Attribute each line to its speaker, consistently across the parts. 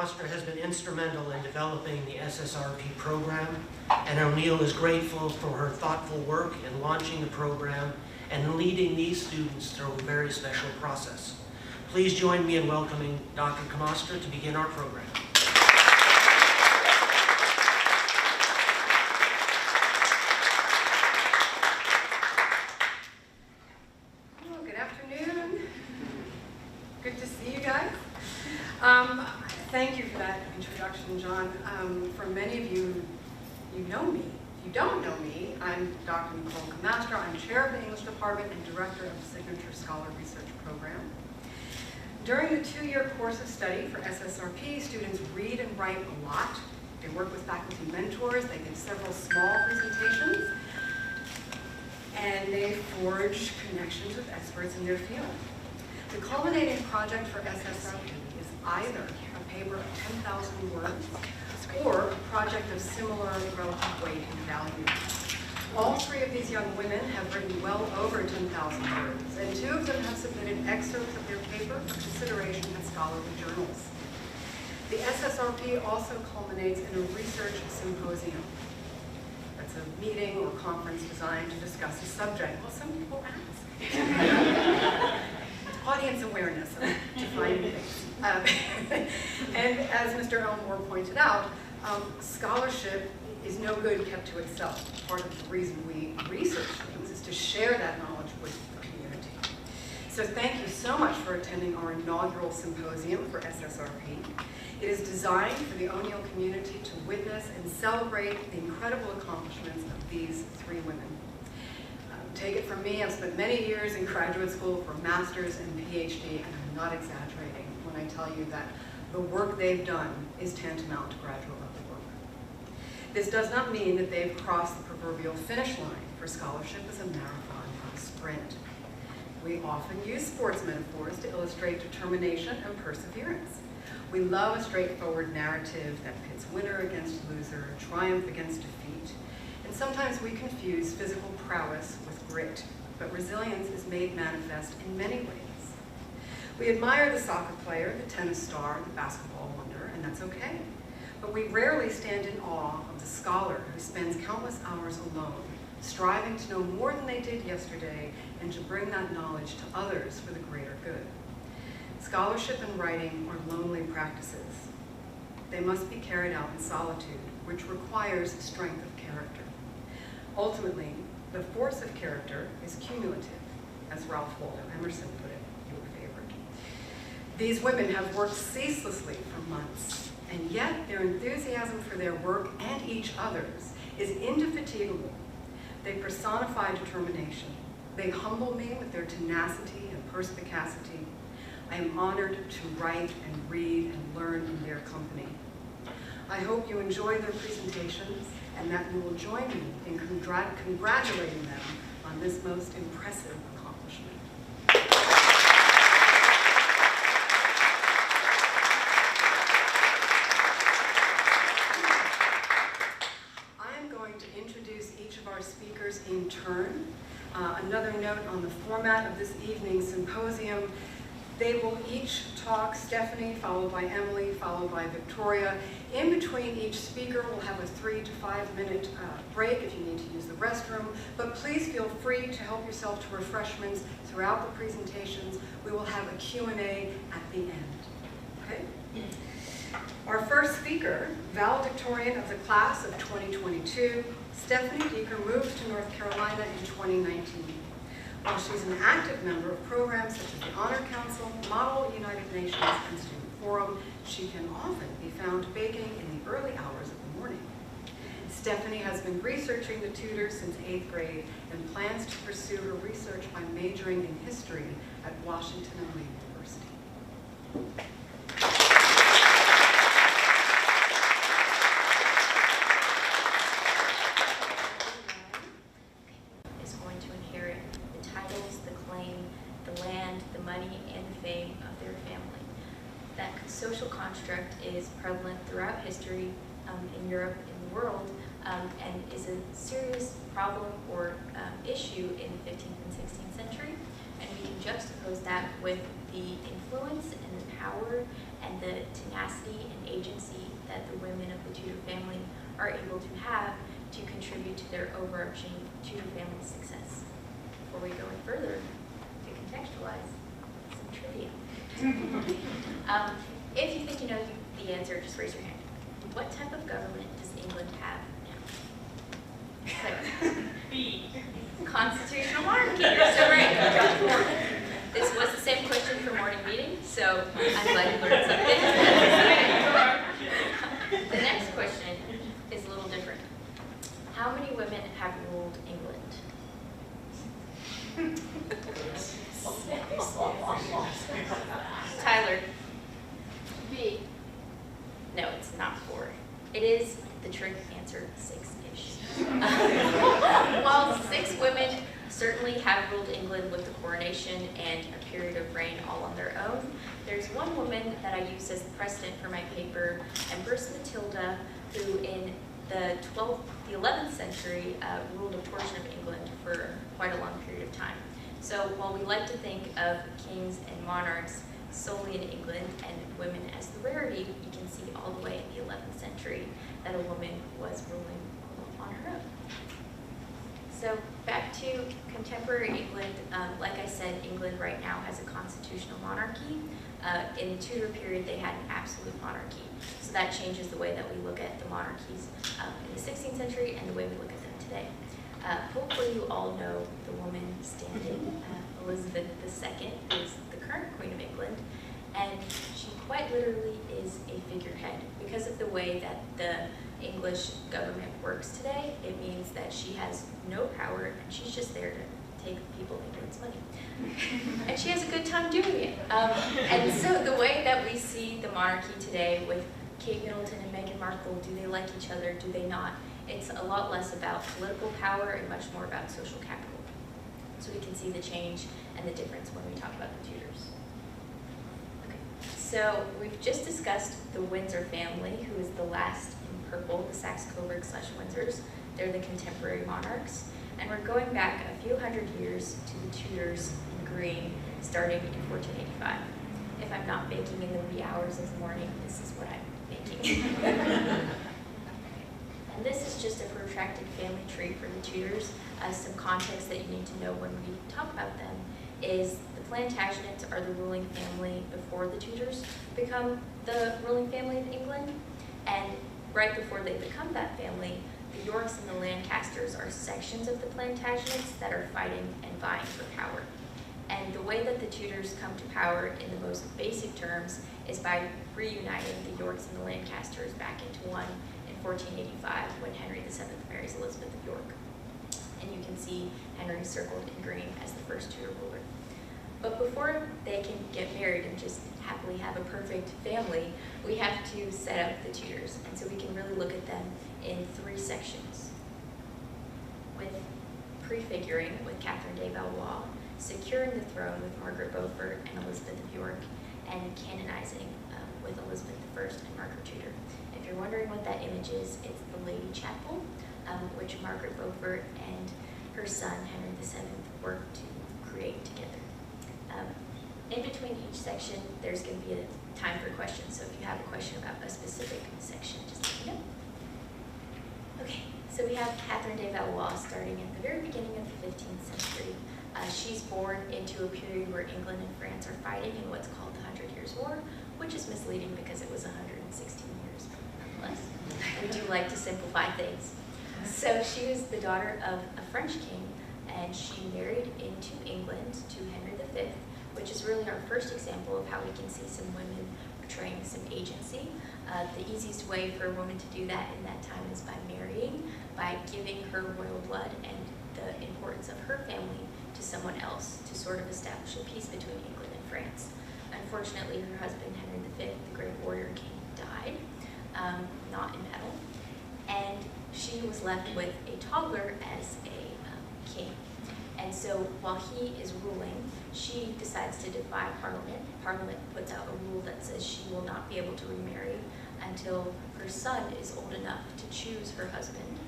Speaker 1: Comostra has been instrumental in developing the SSRP program, and O'Neill is grateful for her thoughtful work in launching the program and leading these students through a very special process. Please join me in welcoming Dr. Comostra to begin our program.
Speaker 2: Thank you for that introduction, John. For many of you, you know me. If you don't know me, I'm Dr. Nicole Comostra. I'm chair of the English department and director of the Signature Scholar Research Program. During the 2-year course of study for SSRP, students read and write a lot. They work with faculty mentors. They give several small presentations. And they forge connections with experts in their field. The culminating project for SSRP is either a paper of 10,000 words or a project of similar relative weight and value. All 3 of these young women have written well over 10,000 words, and 2 of them have submitted excerpts of their paper for consideration in scholarly journals. The SSRP also culminates in a research symposium. That's a meeting or conference designed to discuss a subject. Well, some people ask. Audience awareness of defining things. And as Mr. Elmore pointed out, scholarship is no good kept to itself. Part of the reason we research things is to share that knowledge with the community. So thank you so much for attending our inaugural symposium for SSRP. It is designed for the O'Neill community to witness and celebrate the incredible accomplishments of these 3 women. Take it from me, I've spent many years in graduate school for master's and PhD, and I'm not exaggerating when I tell you that the work they've done is tantamount to graduate level work. This does not mean that they've crossed the proverbial finish line, for scholarship is a marathon, not a sprint. We often use sports metaphors to illustrate determination and perseverance. We love a straightforward narrative that pits winner against loser, triumph against defeat. And sometimes we confuse physical prowess with grit, but resilience is made manifest in many ways. We admire the soccer player, the tennis star, the basketball wonder, and that's okay. But we rarely stand in awe of the scholar who spends countless hours alone, striving to know more than they did yesterday and to bring that knowledge to others for the greater good. Scholarship and writing are lonely practices. They must be carried out in solitude, which requires strength of character. Ultimately, the force of character is cumulative, as Ralph Waldo Emerson put it, your favorite. These women have worked ceaselessly for months, and yet their enthusiasm for their work and each other's is indefatigable. They personify determination. They humble me with their tenacity and perspicacity. I am honored to write and read and learn in their company. I hope you enjoy their presentations and that you will join me in congratulating them on this most impressive accomplishment. I am going to introduce each of our speakers in turn. Another note on the format of this evening's symposium. They will each talk, Stephanie, followed by Emily, followed by Victoria. In between each speaker, we'll have a 3 to 5 minute break if you need to use the restroom, but please feel free to help yourself to refreshments throughout the presentations. We will have a Q&A at the end. Okay? Our first speaker, valedictorian of the class of 2022, Stephanie Geeker moved to North Carolina in 2019. While she's an active member of programs such as the Honor Council, Model United Nations, and Student Forum, she can often be found baking in the early hours of the morning. Stephanie has been researching the Tudors since 8th grade and plans to pursue her research by majoring in history at Washington and Lee University.
Speaker 3: Social construct is prevalent throughout history in Europe, in the world, and is a serious problem or issue in the 15th and 16th century. And we can juxtapose that with the influence and the power and the tenacity and agency that the women of the Tudor family are able to have to contribute to their overarching Tudor family success. Before we go any further, to contextualize some trivia. If you think you know the answer, just raise your hand. What type of government does England have now?
Speaker 4: B.
Speaker 3: Constitutional monarchy. You're so right. This was the same question for morning meeting, so I'm glad you learned something. The next question is a little different. How many women have ruled England? Tyler.
Speaker 4: B.
Speaker 3: No, it's not 4. It is the trick answer, 6-ish. While 6 women certainly have ruled England with the coronation and a period of reign all on their own, there's one woman that I use as the precedent for my paper, Empress Matilda, who in the 11th century ruled a portion of England for quite a long period of time. So while we like to think of kings and monarchs solely in England and women as the rarity, you can see all the way in the 11th century that a woman was ruling on her own. So back to contemporary England, like I said, England right now has a constitutional monarchy. In the Tudor period, they had an absolute monarchy. So that changes the way that we look at the monarchies in the 16th century and the way we look at them today. Hopefully you all know the woman standing, Elizabeth II, who is the current Queen of England, and she quite literally is a figurehead. Because of the way that the English government works today, it means that she has no power and she's just there to take people of England's money. And she has a good time doing it. And so the way that we see the monarchy today with Kate Middleton and Meghan Markle, do they like each other, do they not? It's a lot less about political power and much more about social capital. So we can see the change and the difference when we talk about the Tudors. Okay. So we've just discussed the Windsor family, who is the last in purple, the Saxe-Coburg/Windsors. They're the contemporary monarchs. And we're going back a few hundred years to the Tudors in green, starting in 1485. If I'm not baking in the wee hours of the morning, this is what I'm making. And this is just a protracted family tree for the Tudors. Some context that you need to know when we talk about them is the Plantagenets are the ruling family before the Tudors become the ruling family of England. And right before they become that family, the Yorks and the Lancasters are sections of the Plantagenets that are fighting and vying for power. And the way that the Tudors come to power in the most basic terms is by reuniting the Yorks and the Lancasters back into one in 1485 when Henry VII marries Elizabeth of York. And you can see Henry circled in green as the first Tudor ruler. But before they can get married and just happily have a perfect family, we have to set up the Tudors. And so we can really look at them in 3 sections. With prefiguring with Catherine de Valois, securing the throne with Margaret Beaufort and Elizabeth of York, and canonizing with Elizabeth I and Margaret Tudor. If you're wondering what that image is, it's the Lady Chapel, which Margaret Beaufort and her son Henry VII worked to create together. In between each section, there's going to be a time for questions, so if you have a question about a specific section, just let me know. Okay, so we have Catherine de Valois starting at the very beginning of the 15th century. She's born into a period where England and France are fighting in what's called the 100 Years' War, which is misleading because it was 116 years, nonetheless. We do like to simplify things. So she was the daughter of a French king, and she married into England to Henry V, which is really our first example of how we can see some women portraying some agency. The easiest way for a woman to do that in that time is by marrying, by giving her royal blood and the importance of her family to someone else to sort of establish a peace between England and France. Unfortunately, her husband, Henry V, the great warrior king, died, not in battle, and she was left with a toddler as a king. And so while he is ruling, she decides to defy Parliament. Parliament puts out a rule that says she will not be able to remarry until her son is old enough to choose her husband.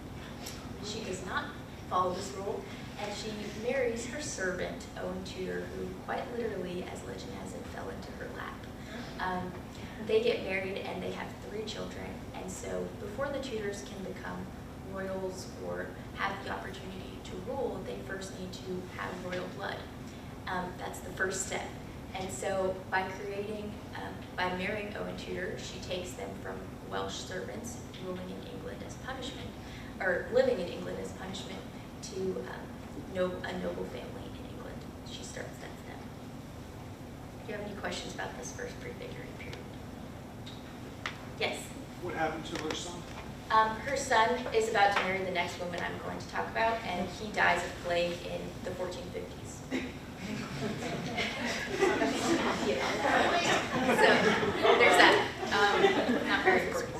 Speaker 3: She does not follow this rule, and she marries her servant, Owen Tudor, who quite literally, as legend has it, fell into her lap. They get married and they have 3 children, and so before the Tudors can become royals or have the opportunity to rule, they first need to have royal blood. That's the first step. And so by marrying Owen Tudor, she takes them from Welsh servants ruling in England as punishment, or living in England as punishment, to a noble family in England. She starts that step. Do you have any questions about this first prefiguring period? Yes?
Speaker 5: What happened to her son?
Speaker 3: Her son is about to marry the next woman I'm going to talk about, and he dies of plague in the 1450s. So, there's that. Not very important.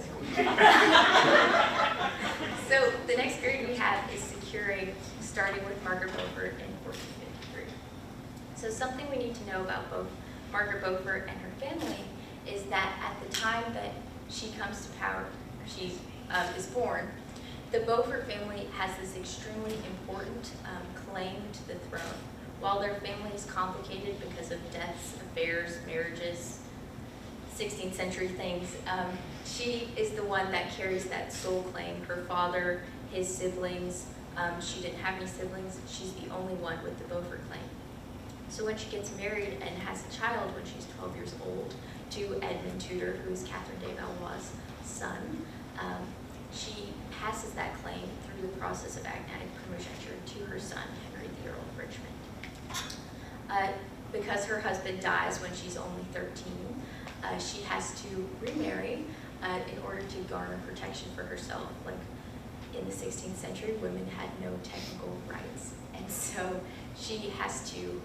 Speaker 3: So, the next period we have is securing, starting with Margaret Beaufort in 1453. So, something we need to know about both Margaret Beaufort and her family is that at the time that she comes to power, she is born, the Beaufort family has this extremely important claim to the throne. While their family is complicated because of deaths, affairs, marriages, 16th century things, she is the one that carries that sole claim. Her father, his siblings, she didn't have any siblings, she's the only one with the Beaufort claim. So when she gets married and has a child when she's 12 years old to Edmund Tudor, who is Catherine de Valois' son, she passes that claim through the process of agnatic primogeniture to her son, Henry the Earl of Richmond. Because her husband dies when she's only 13, she has to remarry in order to garner protection for herself. Like in the 16th century, women had no technical rights, and so she has to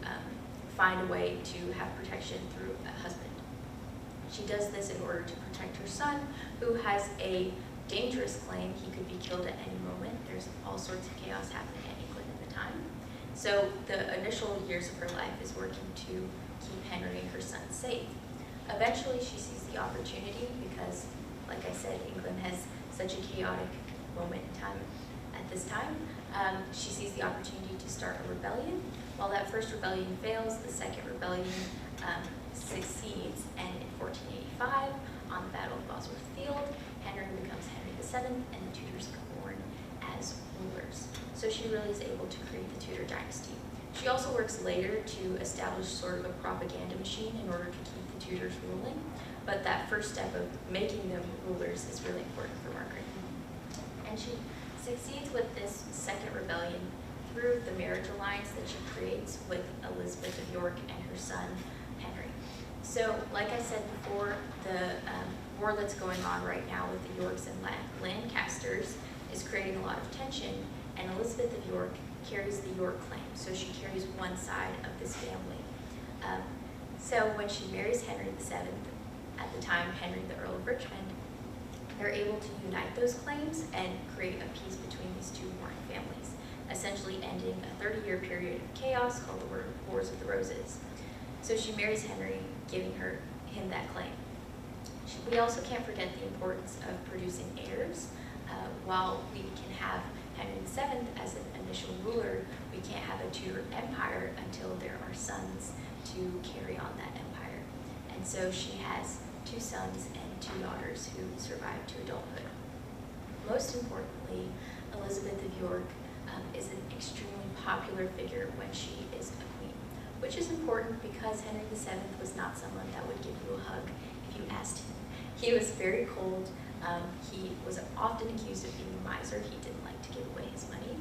Speaker 3: find a way to have protection through a husband. She does this in order to protect her son, who has a dangerous claim. He could be killed at any moment. There's all sorts of chaos happening in England at the time. So the initial years of her life is working to keep Henry, her son, safe. Eventually she sees the opportunity because, like I said, England has such a chaotic moment in time at this time. She sees the opportunity to start a rebellion. While that first rebellion fails, the second rebellion succeeds, and in 1485, on the Battle of Bosworth Field, Henry becomes Henry VII, and the Tudors are born as rulers. So she really is able to create the Tudor dynasty. She also works later to establish sort of a propaganda machine in order to keep the Tudors ruling, but that first step of making them rulers is really important for Margaret. And she succeeds with this second rebellion through the marriage alliance that she creates with Elizabeth of York and her son, Henry. So, like I said before, the war that's going on right now with the Yorks and Lancasters is creating a lot of tension, and Elizabeth of York carries the York claim, so she carries one side of this family. So when she marries Henry VII, at the time Henry the Earl of Richmond, they're able to unite those claims and create a peace between these two warring families, essentially ending a 30-year period of chaos called the Wars of the Roses. So she marries Henry, giving him that claim. We also can't forget the importance of producing heirs. While we can have Henry VII as an initial ruler, we can't have a Tudor empire until there are sons to carry on that empire. And so she has 2 sons and 2 daughters who survive to adulthood. Most importantly, Elizabeth of York is an extremely popular figure when she is a queen, which is important because Henry VII was not someone that would give you a hug if you asked him. He was very cold. He was often accused of being a miser. He didn't like to give away his money.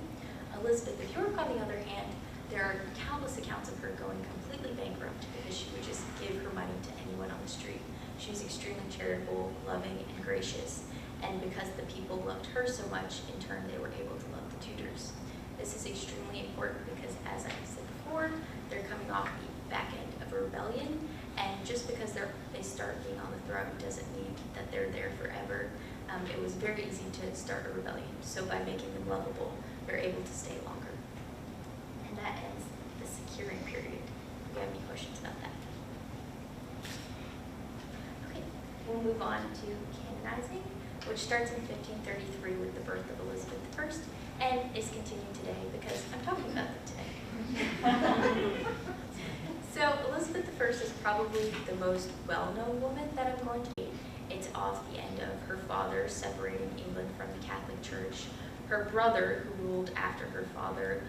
Speaker 3: Elizabeth of York, on the other hand, there are countless accounts of her going completely bankrupt because she would just give her money to anyone on the street. She was extremely charitable, loving, and gracious. And because the people loved her so much, in turn, they were able to love the Tudors. This is extremely important because, as I said before, they're coming off the back end of a rebellion, and just because they start being on the throne doesn't mean that they're there forever. It was very easy to start a rebellion, so by making them lovable, they're able to stay longer. And that ends the securing period. Do you have any questions about that? Okay, we'll move on to canonizing. which starts in 1533 with the birth of Elizabeth I and is continued today because I'm talking about them today. So Elizabeth I is probably the most well-known woman that I'm going to be. It's off the end of her father separating England from the Catholic Church, her brother who ruled after her father,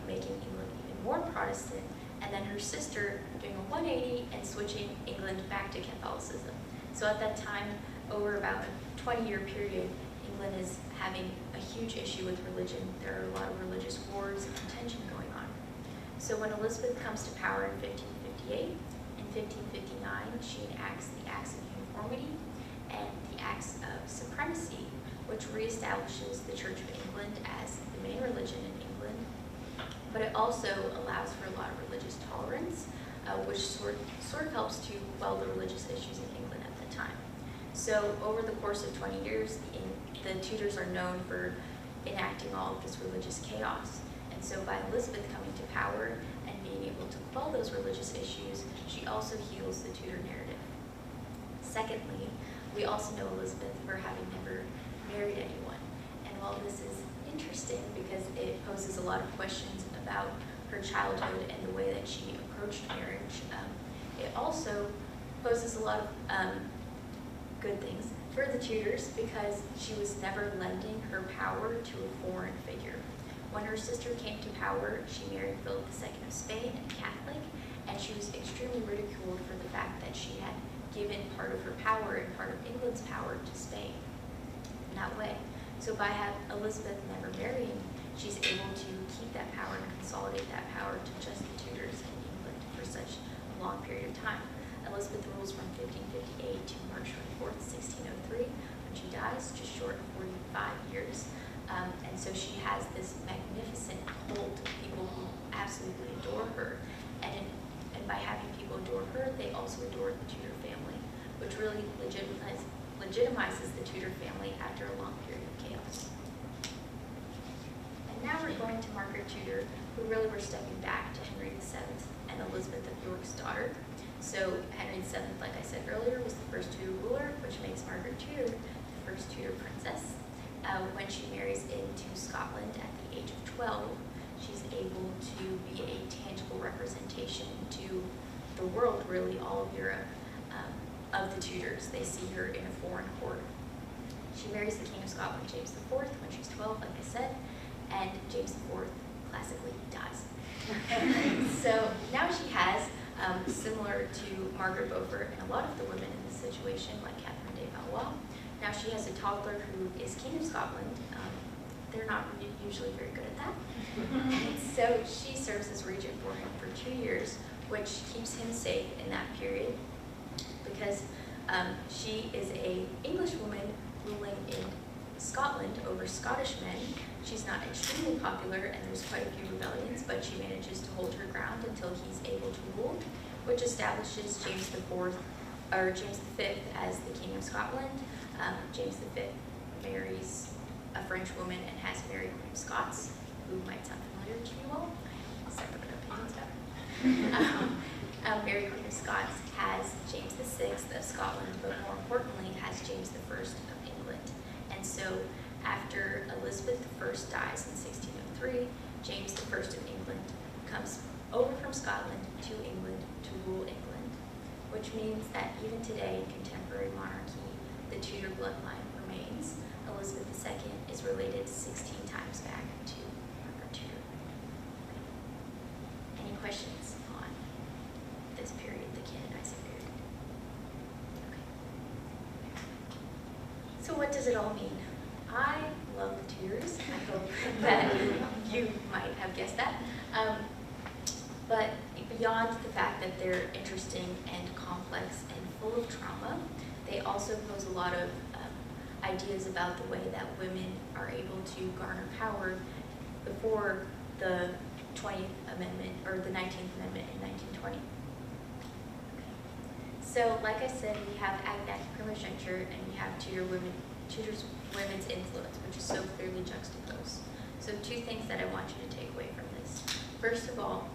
Speaker 3: making England even more Protestant, and then her sister doing a 180 and switching England back to Catholicism. So at that time, over about a 20-year period, England is having a huge issue with religion. There are a lot of religious wars and tension going on. So when Elizabeth comes to power in 1558, in 1559 she enacts the Acts of Uniformity and the Acts of Supremacy, which reestablishes the Church of England as the main religion in England, but it also allows for a lot of religious tolerance, which sort of helps to quell the religious issues in England at the time. So over the course of 20 years, the Tudors are known for enacting all of this religious chaos. And so by Elizabeth coming to power and being able to quell those religious issues, she also heals the Tudor narrative. Secondly, we also know Elizabeth for having never married anyone. And while this is interesting because it poses a lot of questions about her childhood and the way that she approached marriage, it also poses a lot of good things for the Tudors because she was never lending her power to a foreign figure. When her sister came to power, she married Philip II of Spain, a Catholic, and she was extremely ridiculed for the fact that she had given part of her power and part of England's power to Spain in that way. So by Elizabeth never marrying, she's able to keep that power and consolidate that power to just the Tudors in England for such a long period of time. Elizabeth rules from 1558 to March 24th, 1603, when she dies, just short of 45 years. And so she has this magnificent cult of people who absolutely adore her. And by having people adore her, they also adore the Tudor family, which really legitimizes the Tudor family after a long period of chaos. And now we're going to Margaret Tudor, who really we're stepping back to Henry VII and Elizabeth of York's daughter. So Henry VII, like I said earlier, was the first Tudor ruler, which makes Margaret Tudor the first Tudor princess. When she marries into Scotland at the age of 12, she's able to be a tangible representation to the world, really all of Europe, of the Tudors. They see her in a foreign court. She marries the King of Scotland, James IV, when she's 12, like I said, and James IV classically dies. So now she has, similar to Margaret Beaufort and a lot of the women in this situation, like Catherine de Valois, now she has a toddler who is King of Scotland. They're not usually very good at that. So she serves as regent for him for 2 years, which keeps him safe in that period because she is an English woman ruling in Scotland over Scottish men. She's not extremely popular and there's quite a few rebellions, but she manages to hold her ground until he's able to rule, which establishes James V as the King of Scotland. James V marries a French woman and has Mary Queen of Scots, who might sound familiar to you all, separate opinions about. Mary Queen of Scots has James VI of Scotland, but more importantly has James I of England. And so after Elizabeth I dies in 1603, James I of England comes over from Scotland to England to rule England, which means that even today in contemporary monarchy, the Tudor bloodline remains. Elizabeth II is related 16 times back to Margaret Tudor. Any questions on this period, the canonizing period? Okay. So what does it all mean? I love the Tudors. I hope that you might have guessed that. But beyond the fact that they're interesting and complex and full of trauma, they also pose a lot of ideas about the way that women are able to garner power before the 20th Amendment or the 19th Amendment in 1920. So, like I said, we have agnatic primogeniture and we have Tudor's women's influence, which is so clearly juxtaposed. So, two things that I want you to take away from this. First of all,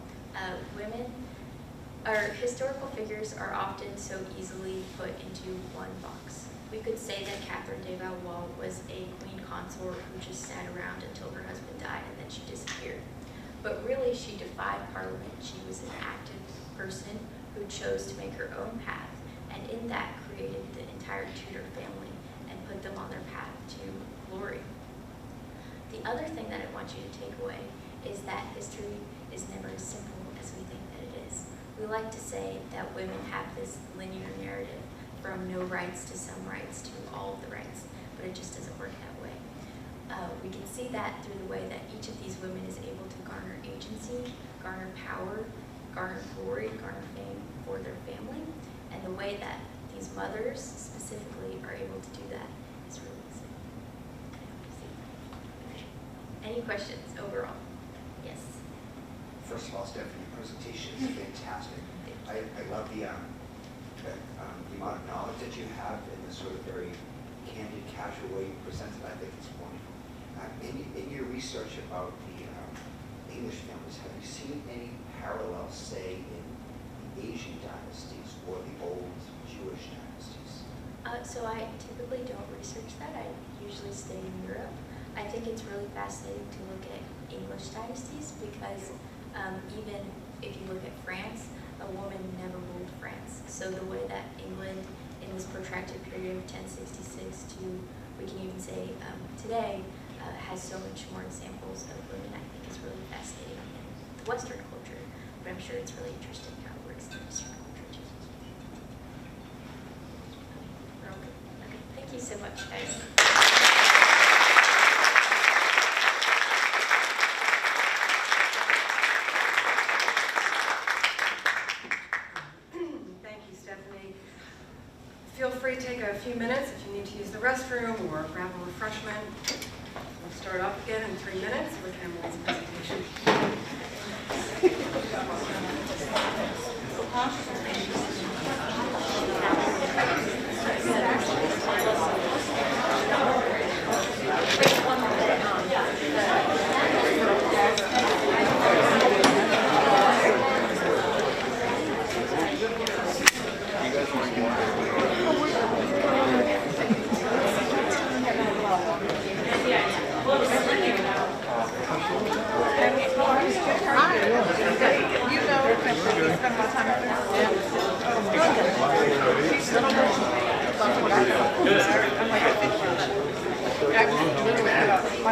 Speaker 3: historical figures are often so easily put into one box. We could say that Catherine de Valois was a queen consort who just sat around until her husband died and then she disappeared. But really, she defied Parliament. She was an active person who chose to make her own path, and in that created the entire Tudor family and put them on their path to glory. The other thing that I want you to take away is that history is never as simple as we think that it is. We like to say that women have this linear narrative from no rights to some rights to all of the rights, but it just doesn't work that way. We can see that through the way that each of these women is able to garner agency, garner power, garner glory, garner fame for their family, and the way that these mothers specifically are able to do that is really exciting. Any questions overall? Yes.
Speaker 6: First of all, Stephanie, your presentation is fantastic. I love the amount of knowledge that you have and the sort of very candid, casual way you present it. I think it's wonderful. In your research about the English families, have you seen any parallels, say, in the Asian dynasties or the old Jewish dynasties?
Speaker 3: So I typically don't research that. I usually stay in Europe. I think it's really fascinating to look at English dynasties because even if you look at France, a woman never ruled France. So the way that England, in this protracted period of 1066 to, we can even say today, has so much more examples of women, I think is really fascinating in the Western culture. But I'm sure it's really interesting how it works in the Eastern culture too. We're all good. Okay, thank you so much, guys.
Speaker 2: Feel free to take a few minutes if you need to use the restroom or grab a refreshment. We'll start off again in 3 minutes with Emily's presentation.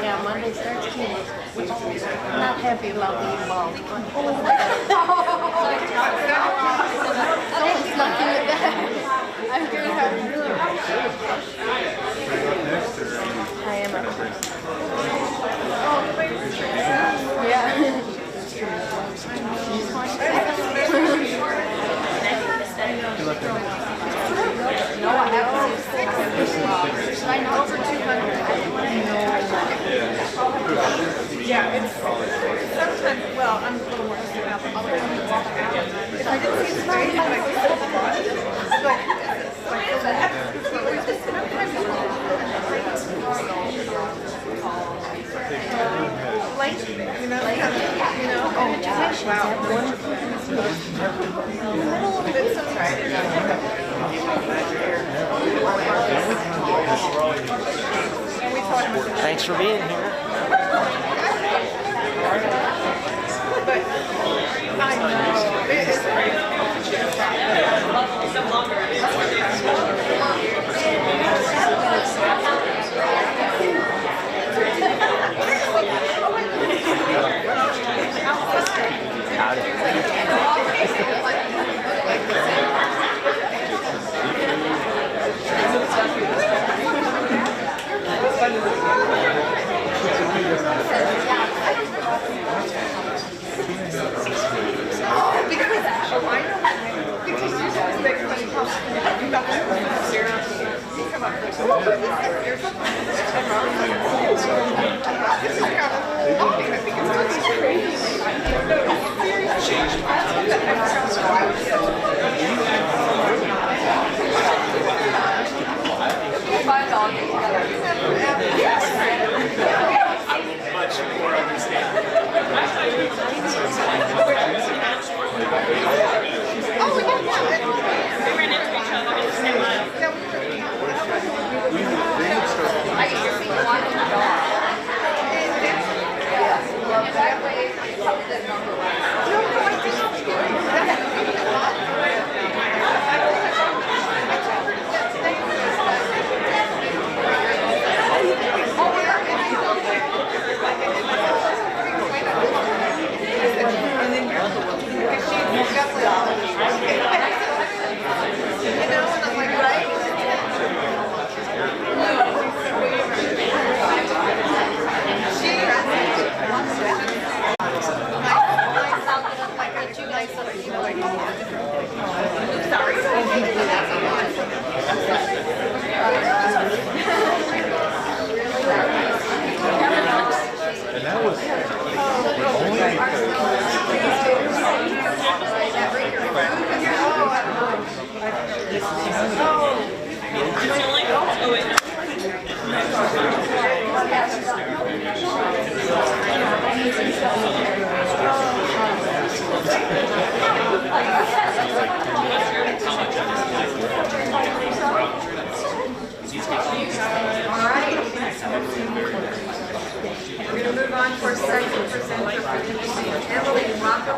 Speaker 7: Yeah, Monday starts cute. I'm not happy about being involved. Someone's lucky with that. I'm good. How are you? I am. Yeah. No, I haven't. I know over 200.
Speaker 8: Yeah, it's sometimes, well, I'm a little more concerned about the other one. If I didn't see the face, like, like, you know, oh, wow. It's right.
Speaker 1: Thanks for being here.
Speaker 8: But I know it's
Speaker 9: much more understanding.
Speaker 8: oh, we ran into each other in the same aisle.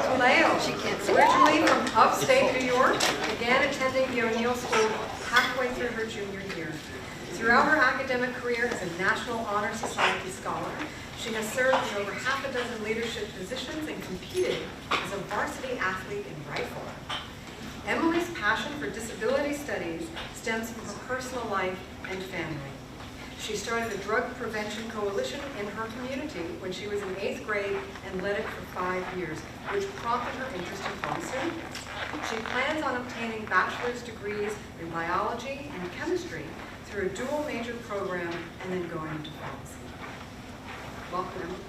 Speaker 2: Taleo, originally from upstate New York, began attending the O'Neill School halfway through her junior year. Throughout her academic career as a National Honor Society scholar, she has served in over half a dozen leadership positions and competed as a varsity athlete in rifle. Emily's passion for disability studies stems from her personal life and family. She started a drug prevention coalition in her community when she was in 8th grade and led it for 5 years, which prompted her interest in pharmaceuticals. She plans on obtaining bachelor's degrees in biology and chemistry through a dual major program and then going into pharmacy. Welcome, Emily.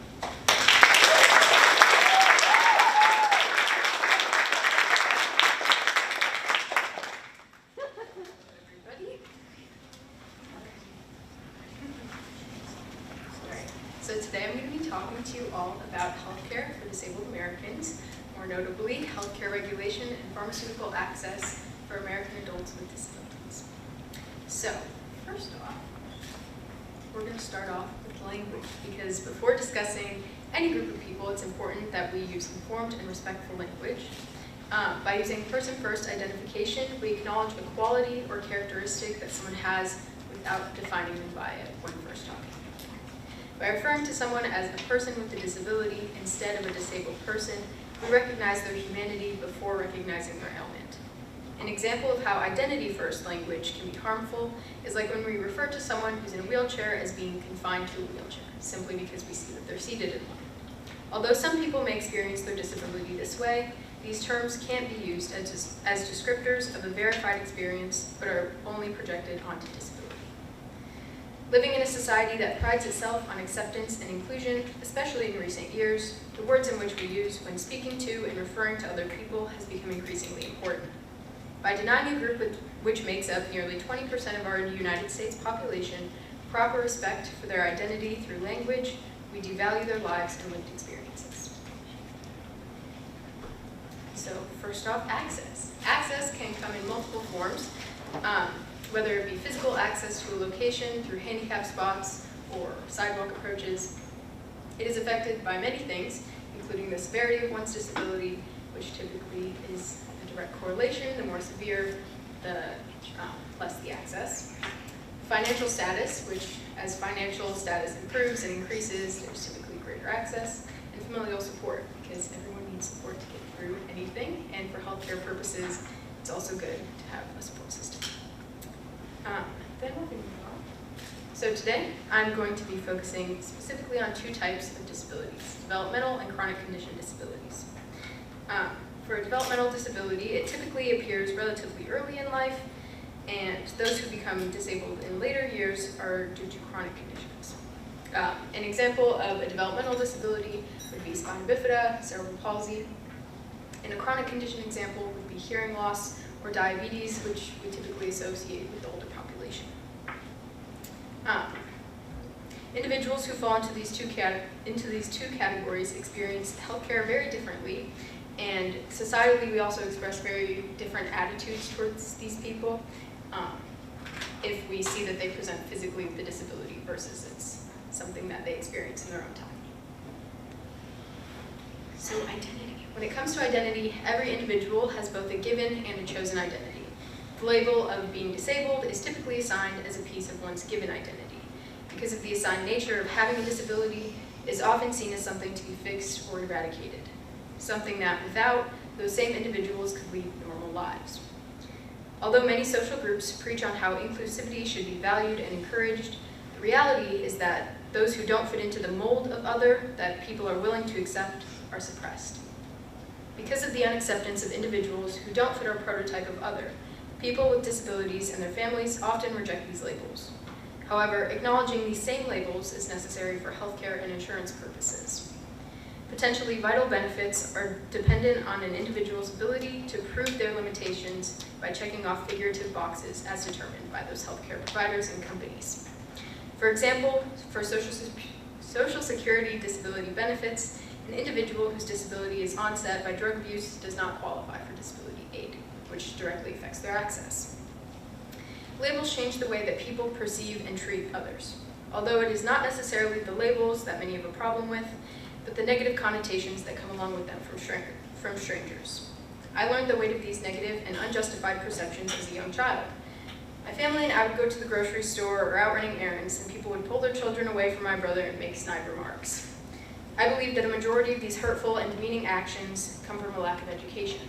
Speaker 4: So today I'm going to be talking to you all about healthcare for disabled Americans, more notably healthcare regulation and pharmaceutical access for American adults with disabilities. So, first off, we're going to start off with language, because before discussing any group of people, it's important that we use informed and respectful language. By using person-first identification, we acknowledge a quality or characteristic that someone has without defining them by it when first talking. By referring to someone as a person with a disability instead of a disabled person, we recognize their humanity before recognizing their ailment. An example of how identity-first language can be harmful is like when we refer to someone who's in a wheelchair as being confined to a wheelchair, simply because we see that they're seated in one. Although some people may experience their disability this way, these terms can't be used as descriptors of a verified experience, but are only projected onto disability. Living in a society that prides itself on acceptance and inclusion, especially in recent years, the words in which we use when speaking to and referring to other people has become increasingly important. By denying a group which makes up nearly 20% of our United States population proper respect for their identity through language, we devalue their lives and lived experiences. So first off, access. Access can come in multiple forms. Whether it be physical access to a location through handicap spots or sidewalk approaches. It is affected by many things, including the severity of one's disability, which typically is a direct correlation. The more severe, the less the access. Financial status, which as financial status improves and increases, there's typically greater access. And familial support, because everyone needs support to get through anything, and for healthcare purposes, it's also good to have a support system. Then moving on. So today, I'm going to be focusing specifically on 2 types of disabilities, developmental and chronic condition disabilities. For a developmental disability, it typically appears relatively early in life, and those who become disabled in later years are due to chronic conditions. An example of a developmental disability would be spina bifida, cerebral palsy, and a chronic condition example would be hearing loss or diabetes, which we typically associate with the older population. Individuals who fall into these two categories experience healthcare very differently, and societally we also express very different attitudes towards these people if we see that they present physically with a disability versus it's something that they experience in their own time. So identity. When it comes to identity, every individual has both a given and a chosen identity. The label of being disabled is typically assigned as a piece of one's given identity. Because of the assigned nature of having a disability, it is often seen as something to be fixed or eradicated, something that without, those same individuals could lead normal lives. Although many social groups preach on how inclusivity should be valued and encouraged, the reality is that those who don't fit into the mold of other that people are willing to accept are suppressed. Because of the unacceptance of individuals who don't fit our prototype of other, people with disabilities and their families often reject these labels. However, acknowledging these same labels is necessary for healthcare and insurance purposes. Potentially vital benefits are dependent on an individual's ability to prove their limitations by checking off figurative boxes as determined by those healthcare providers and companies. For example, for Social Security disability benefits, an individual whose disability is onset by drug abuse does not qualify for disability aid, which directly affects their access. Labels change the way that people perceive and treat others, although it is not necessarily the labels that many have a problem with, but the negative connotations that come along with them from strangers. I learned the weight of these negative and unjustified perceptions as a young child. My family and I would go to the grocery store or out running errands, and people would pull their children away from my brother and make snide remarks. I believe that a majority of these hurtful and demeaning actions come from a lack of education.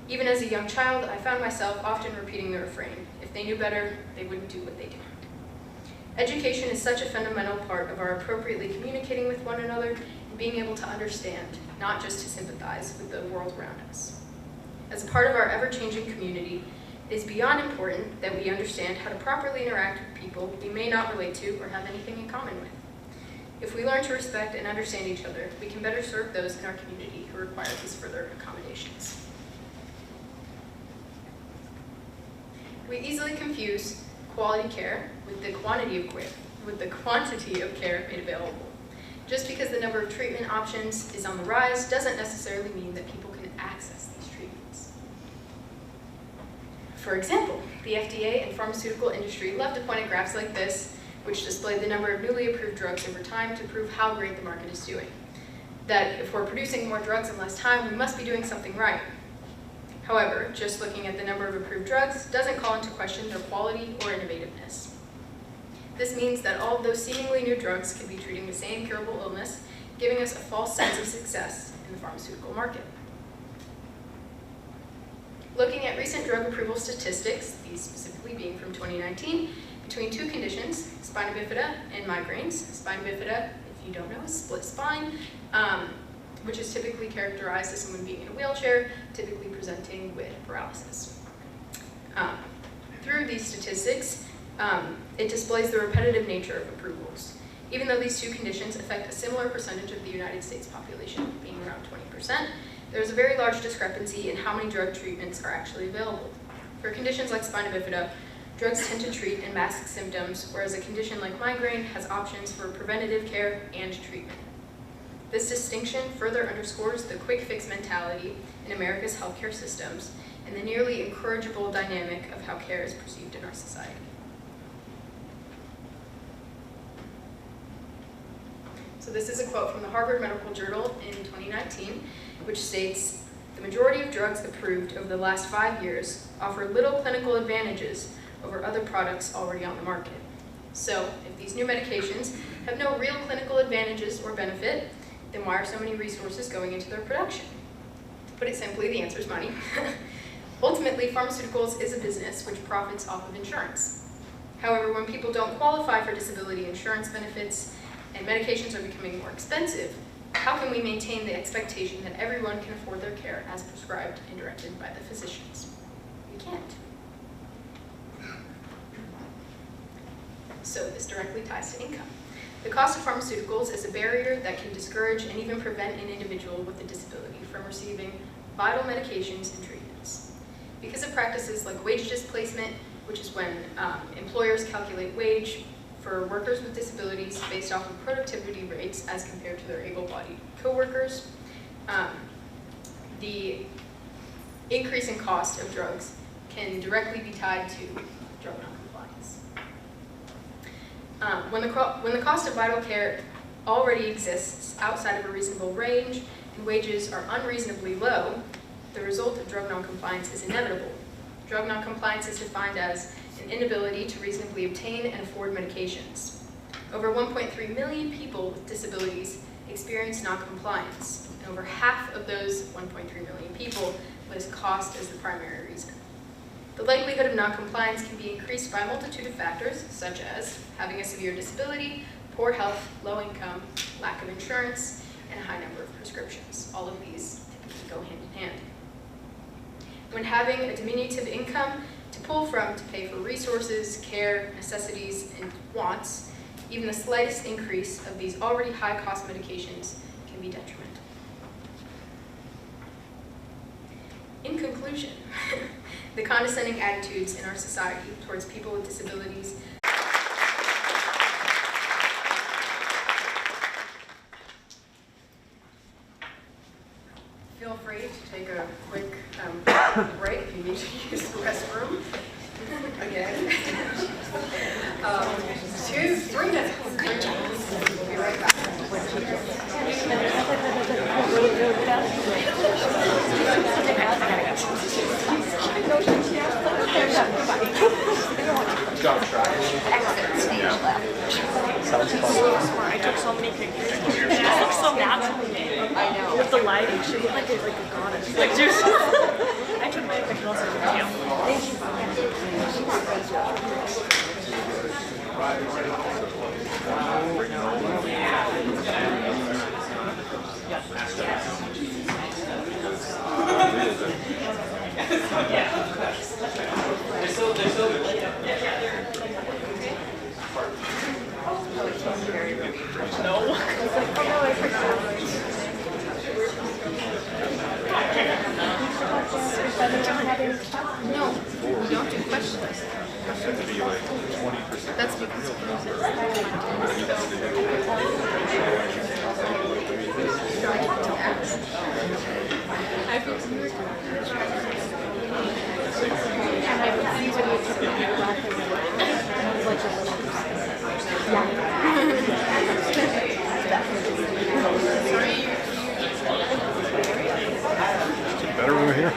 Speaker 4: Even as a young child, I found myself often repeating the refrain, if they knew better, they wouldn't do what they do. Education is such a fundamental part of our appropriately communicating with one another and being able to understand, not just to sympathize with the world around us. As a part of our ever-changing community, it is beyond important that we understand how to properly interact with people we may not relate to or have anything in common with. If we learn to respect and understand each other, we can better serve those in our community who require these further accommodations. We easily confuse quality care with the quantity of care made available. Just because the number of treatment options is on the rise doesn't necessarily mean that people can access these treatments. For example, the FDA and pharmaceutical industry love to point at graphs like this, which display the number of newly approved drugs over time to prove how great the market is doing. That if we're producing more drugs in less time, we must be doing something right. However, just looking at the number of approved drugs doesn't call into question their quality or innovativeness. This means that all of those seemingly new drugs could be treating the same curable illness, giving us a false sense of success in the pharmaceutical market. Looking at recent drug approval statistics, these specifically being from 2019, between two conditions, spina bifida and migraines. Spina bifida, if you don't know, is split spine, which is typically characterized as someone being in a wheelchair, typically presenting with paralysis. Through these statistics, it displays the repetitive nature of approvals. Even though these two conditions affect a similar percentage of the United States population, being around 20%, there's a very large discrepancy in how many drug treatments are actually available. For conditions like spina bifida, drugs tend to treat and mask symptoms, whereas a condition like migraine has options for preventative care and treatment. This distinction further underscores the quick fix mentality in America's healthcare systems and the nearly incorrigible dynamic of how care is perceived in our society. So this is a quote from the Harvard Medical Journal in 2019, which states, "The majority of drugs approved over the last 5 years offer little clinical advantages over other products already on the market." So, if these new medications have no real clinical advantages or benefit, then why are so many resources going into their production? To put it simply, the answer is money. Ultimately, pharmaceuticals is a business which profits off of insurance. However, when people don't qualify for disability insurance benefits and medications are becoming more expensive, how can we maintain the expectation that everyone can afford their care as prescribed and directed by the physicians? We can't. So this directly ties to income. The cost of pharmaceuticals is a barrier that can discourage and even prevent an individual with a disability from receiving vital medications and treatments. Because of practices like wage displacement, which is when employers calculate wage for workers with disabilities based off of productivity rates as compared to their able-bodied coworkers, the increase in cost of drugs can directly be tied to drug noncompliance. When the cost of vital care already exists outside of a reasonable range and wages are unreasonably low, the result of drug noncompliance is inevitable. Drug noncompliance is defined as an inability to reasonably obtain and afford medications. Over 1.3 million people with disabilities experience noncompliance, and over half of those 1.3 million people list cost as the primary reason. The likelihood of noncompliance can be increased by a multitude of factors, such as having a severe disability, poor health, low income, lack of insurance, and a high number of prescriptions. All of these typically go hand in hand. When having a diminutive income to pull from to pay for resources, care, necessities, and wants, even the slightest increase of these already high-cost medications can be detrimental. In conclusion, the condescending attitudes in our society towards people with disabilities feel free to take a quick break if you need to use the restroom. Again. 2, 3 minutes. We'll be right back.
Speaker 8: with the lighting, she looked like a goddess. Like she was I took my picture also with you.
Speaker 4: No, we don't do questions. That's because
Speaker 10: Better over here.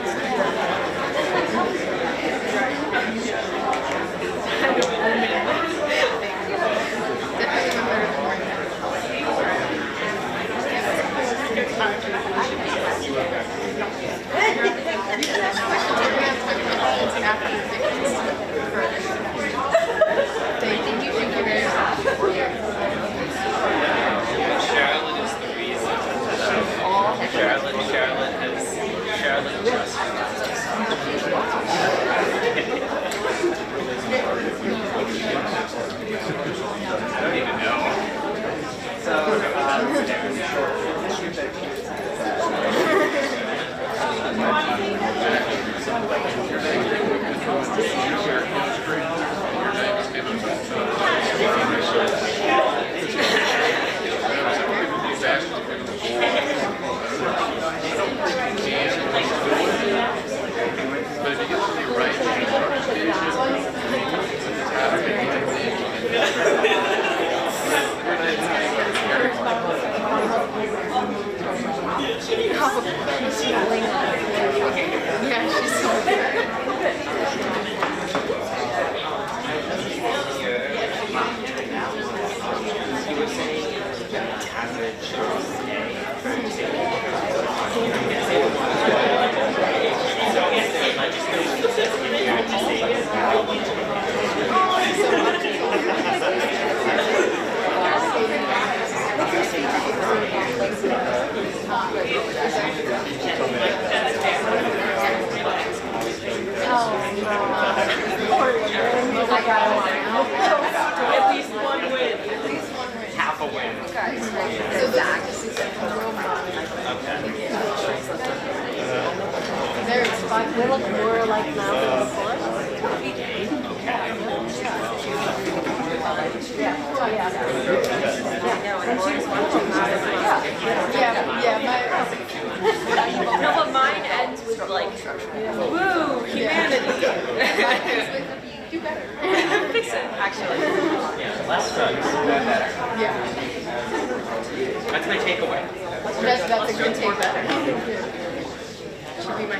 Speaker 8: At least one win.
Speaker 9: Half a win.
Speaker 4: okay. So Zach,
Speaker 7: There's five. They look more like mountains. Yeah.
Speaker 8: No, but mine ends with like, woo, humanity.
Speaker 4: do better.
Speaker 8: Fix it, actually.
Speaker 9: Yeah, less drugs.
Speaker 4: Yeah.
Speaker 9: That's my takeaway.
Speaker 4: That's a good take. Should be my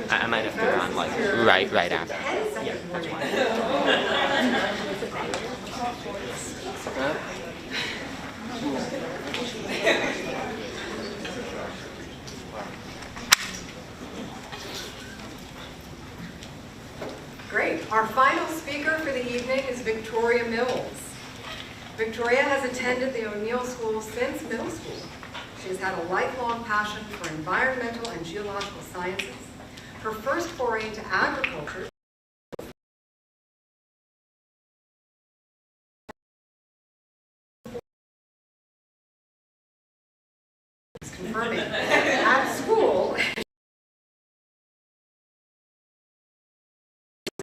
Speaker 9: I might have to go on like right after. Yeah, that's fine.
Speaker 2: Great. Our final speaker for the evening is Victoria Mills. Victoria has attended the O'Neill School since middle school. She has had a lifelong passion for environmental and geological sciences. Her first foray into agriculture is confirming. At school,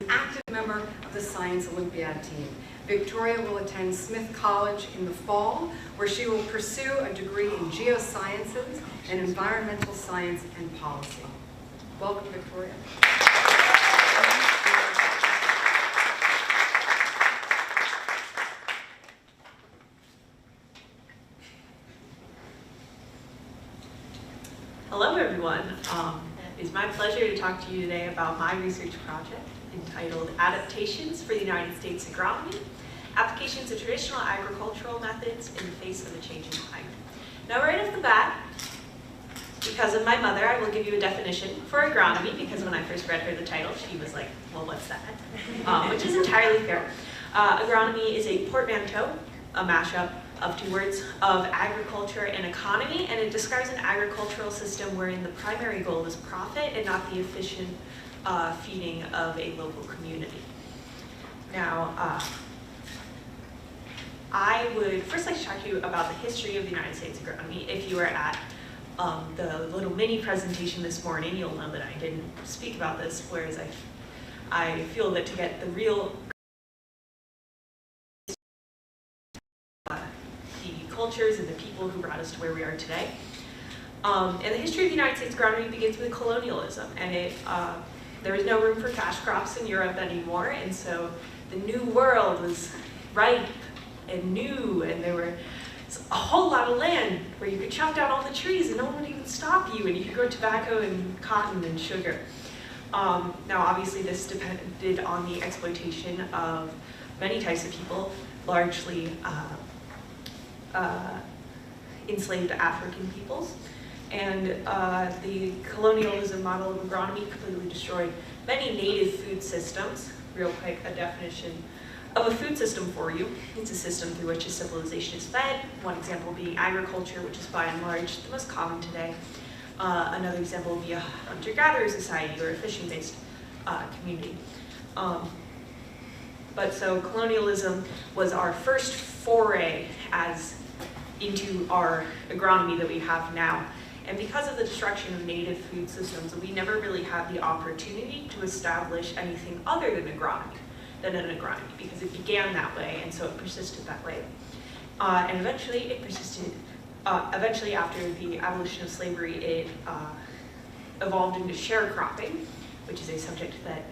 Speaker 2: active member of the Science Olympiad team. Victoria will attend Smith College in the fall, where she will pursue a degree in geosciences and environmental science and policy. Welcome, Victoria.
Speaker 11: Hello, everyone. It's my pleasure to talk talk to you today about my research project entitled Adaptations for the United States Agronomy, Applications of Traditional Agricultural Methods in the Face of a Changing Climate. Now right off the bat, because of my mother, I will give you a definition for agronomy, because when I first read her the title, she was like, well, what's that? Which is entirely fair. Agronomy is a portmanteau, a mashup of two words, of agriculture and economy, and it describes an agricultural system wherein the primary goal is profit and not the efficient feeding of a local community. Now, I would first like to talk to you about the history of the United States agronomy. If you were at the little mini presentation this morning, you'll know that I didn't speak about this, whereas I feel that to get the real the cultures and the people who brought us to where we are today. And the history of the United States agronomy begins with colonialism, and there was no room for cash crops in Europe anymore, and so the New World was ripe and new, and there were a whole lot of land where you could chop down all the trees and no one would even stop you, and you could grow tobacco and cotton and sugar. Now obviously this depended on the exploitation of many types of people, largely enslaved African peoples. And the colonialism model of agronomy completely destroyed many native food systems. Real quick, a definition of a food system for you. It's a system through which a civilization is fed. One example being agriculture, which is by and large the most common today. Another example would be a hunter-gatherer society or a fishing-based community. But so colonialism was our first foray into our agronomy that we have now. And because of the destruction of native food systems, we never really had the opportunity to establish anything other than an agronomy, because it began that way, and so it persisted that way. And eventually it persisted, eventually after the abolition of slavery, it evolved into sharecropping, which is a subject that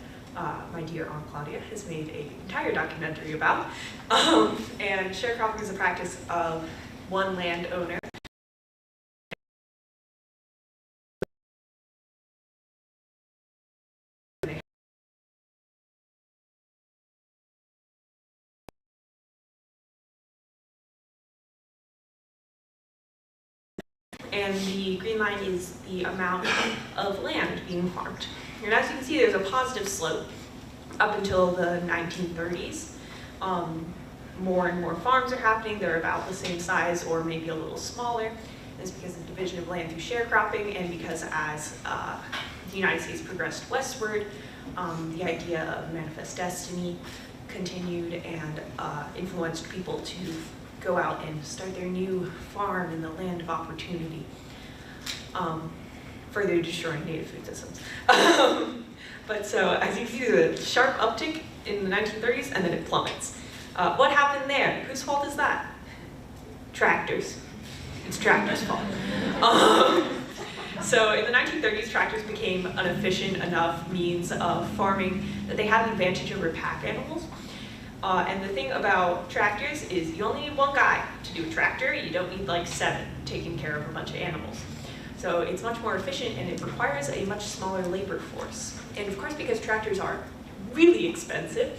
Speaker 11: my dear Aunt Claudia has made an entire documentary about. And sharecropping is a practice of one landowner and the green line is the amount of land being farmed. And as you can see, there's a positive slope up until the 1930s. More and more farms are happening. They're about the same size or maybe a little smaller. It's because of the division of land through sharecropping, and because as the United States progressed westward, the idea of manifest destiny continued and influenced people to go out and start their new farm in the land of opportunity, further destroying native food systems. But so, as you can see, the sharp uptick in the 1930s, and then it plummets. What happened there? Whose fault is that? Tractors. It's tractors' fault. So in the 1930s, tractors became an efficient enough means of farming that they had an advantage over pack animals. And the thing about tractors is you only need one guy to do a tractor. You don't need like 7 taking care of a bunch of animals. So it's much more efficient, and it requires a much smaller labor force. And of course, because tractors are really expensive,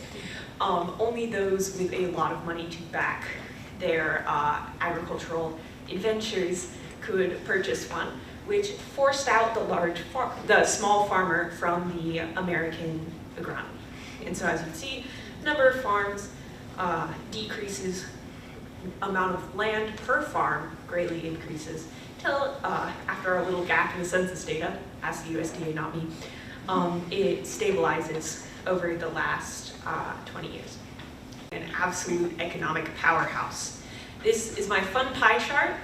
Speaker 11: only those with a lot of money to back their agricultural adventures could purchase one, which forced out the small farmer from the American agronomy. And so as you can see, number of farms decreases, amount of land per farm greatly increases, till after a little gap in the census data, ask the USDA, not me, it stabilizes over the last 20 years. An absolute economic powerhouse. This is my fun pie chart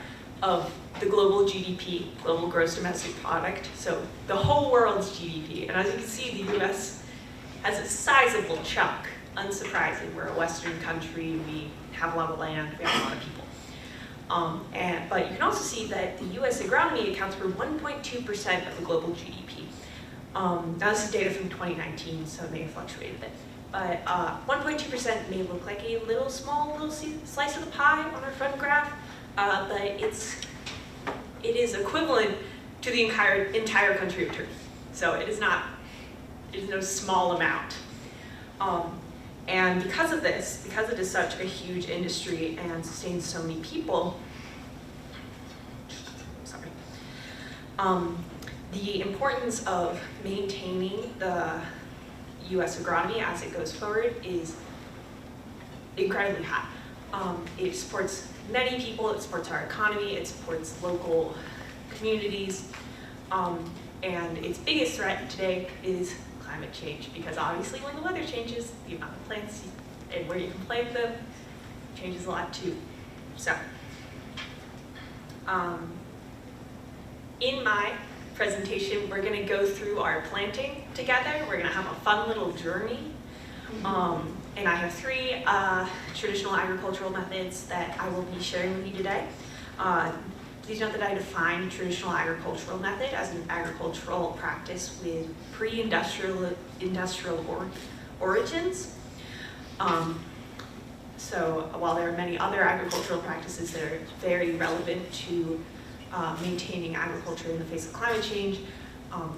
Speaker 11: of the global GDP, global gross domestic product, so the whole world's GDP. And as you can see, the US has a sizable chunk. Unsurprising, we're a Western country, we have a lot of land, we have a lot of people. But you can also see that the US agronomy accounts for 1.2% of the global GDP. Now this is data from 2019, so it may have fluctuated a bit. But 1.2% may look like a little slice of the pie on our front graph, but it is equivalent to the entire country of Turkey. So it is not There's no small amount. And because of this, because it is such a huge industry and sustains so many people, the importance of maintaining the U.S. agronomy as it goes forward is incredibly high. It supports many people, it supports our economy, it supports local communities, and its biggest threat today is climate change, because obviously when the weather changes, the amount of plants and where you can plant them changes a lot too. So, in my presentation, we're going to go through our planting together. We're going to have a fun little journey. And I have 3 traditional agricultural methods that I will be sharing with you today. Please note that I define a traditional agricultural method as an agricultural practice with pre-industrial origins. So while there are many other agricultural practices that are very relevant to maintaining agriculture in the face of climate change,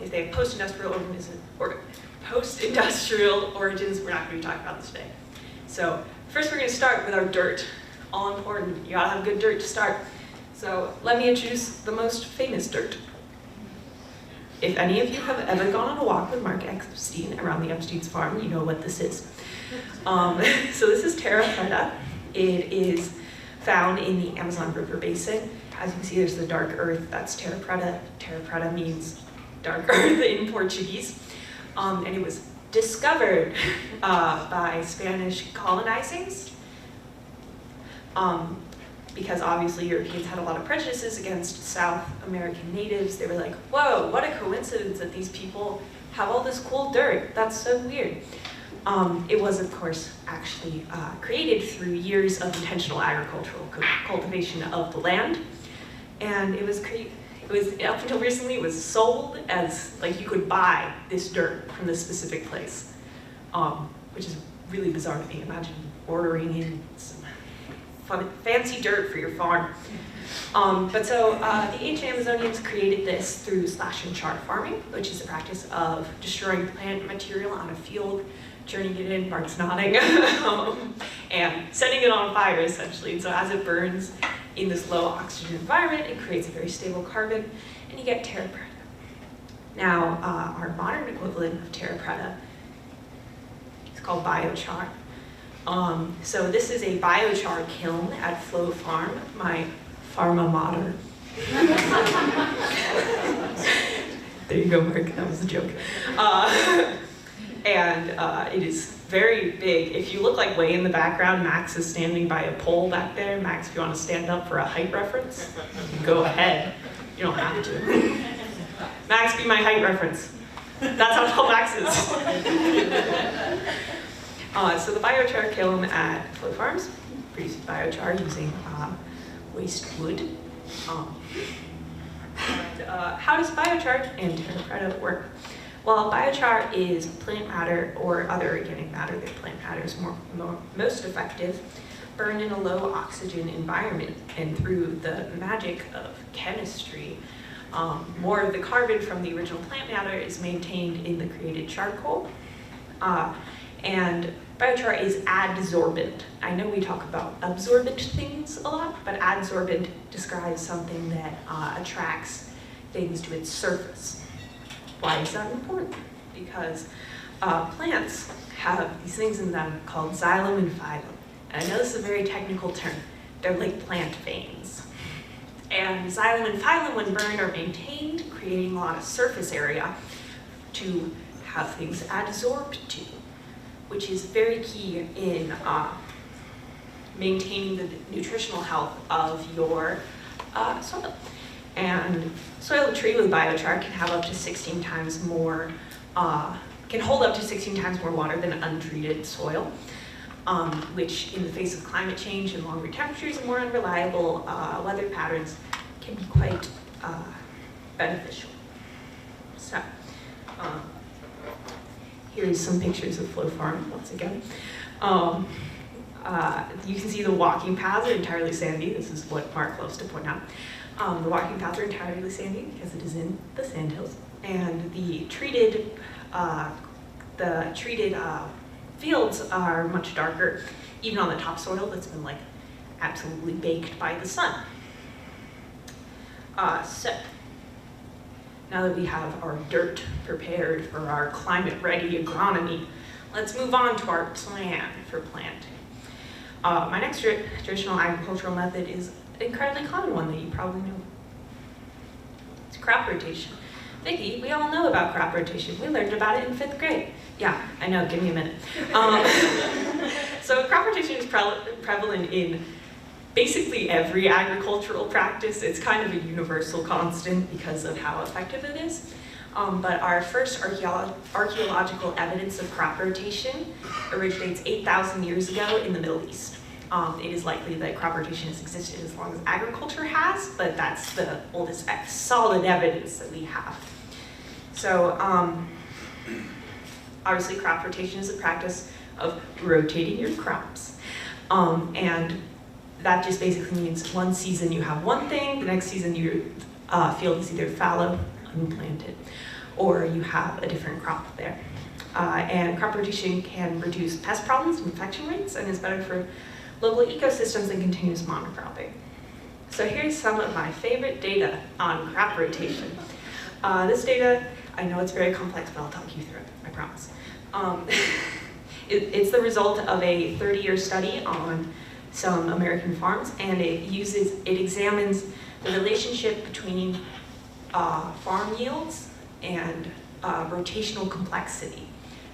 Speaker 11: if they have post-industrial origins, we're not going to be talking about this today. So first we're going to start with our dirt. All important. You gotta have good dirt to start. So let me introduce the most famous dirt. If any of you have ever gone on a walk with Mark Epstein around the Epstein's farm, you know what this is. So this is terra preta. It is found in the Amazon River Basin. As you can see, there's the dark earth. That's terra preta. Terra preta means dark earth in Portuguese. And it was discovered by Spanish colonizings. Because obviously Europeans had a lot of prejudices against South American natives. They were like, whoa, what a coincidence that these people have all this cool dirt. That's so weird. It was, of course, actually created through years of intentional agricultural cultivation of the land. And it was up until recently, it was sold as, like, you could buy this dirt from this specific place, which is really bizarre to me. Imagine ordering in some fancy dirt for your farm. But so the ancient Amazonians created this through slash and char farming, which is the practice of destroying plant material on a field, turning it in, Mark's nodding, and setting it on fire, essentially. And so as it burns in this low oxygen environment, it creates a very stable carbon, and you get terra preta. Now, our modern equivalent of terra preta is called biochar. So this is a biochar kiln at Flow Farm, my pharma mater. There you go, Mark, that was a joke. It is very big. If you look like way in the background, Max is standing by a pole back there. Max, if you want to stand up for a height reference, go ahead. You don't have to. Max, be my height reference. That's how tall Max is. So the biochar kiln at Flow Farms produces biochar using waste wood. How does biochar and terra preta work? Well, biochar is plant matter or other organic matter that plant matter is most effective, burned in a low oxygen environment, and through the magic of chemistry, more of the carbon from the original plant matter is maintained in the created charcoal. And biochar is adsorbent. I know we talk about absorbent things a lot, but adsorbent describes something that attracts things to its surface. Why is that important? Because plants have these things in them called xylem and phylum. And I know this is a very technical term. They're like plant veins. And xylem and phylum, when burned, are maintained, creating a lot of surface area to have things adsorbed to, which is very key in maintaining the nutritional health of your soil. And soil treated with biochar can have up to 16 times more, can hold up to 16 times more water than untreated soil, which in the face of climate change and longer temperatures and more unreliable weather patterns can be quite beneficial. So, here's some pictures of Flow Farm once again. You can see the walking paths are entirely sandy. This is what Mark loves to point out. The walking paths are entirely sandy because it is in the sandhills. And the treated the treated fields are much darker, even on the topsoil that's been like absolutely baked by the sun. So now that we have our dirt prepared for our climate-ready agronomy, let's move on to our plan for planting. My next traditional agricultural method is an incredibly common one that you probably know. It's crop rotation. Vicky, we all know about crop rotation. We learned about it in 5th grade. Yeah, I know, give me a minute. So crop rotation is prevalent in basically every agricultural practice. It's kind of a universal constant because of how effective it is. But our first archaeological evidence of crop rotation originates 8,000 years ago in the Middle East. It is likely that crop rotation has existed as long as agriculture has, but that's the oldest solid evidence that we have. So obviously crop rotation is a practice of rotating your crops. And that just basically means one season you have one thing, the next season your field is either fallow, unplanted, or you have a different crop there. And crop rotation can reduce pest problems and infection rates and is better for local ecosystems than continuous monocropping. So here's some of my favorite data on crop rotation. This data, I know it's very complex, but I'll talk you through it, I promise. It's the result of a 30-year study on some American farms, and it examines the relationship between farm yields and rotational complexity.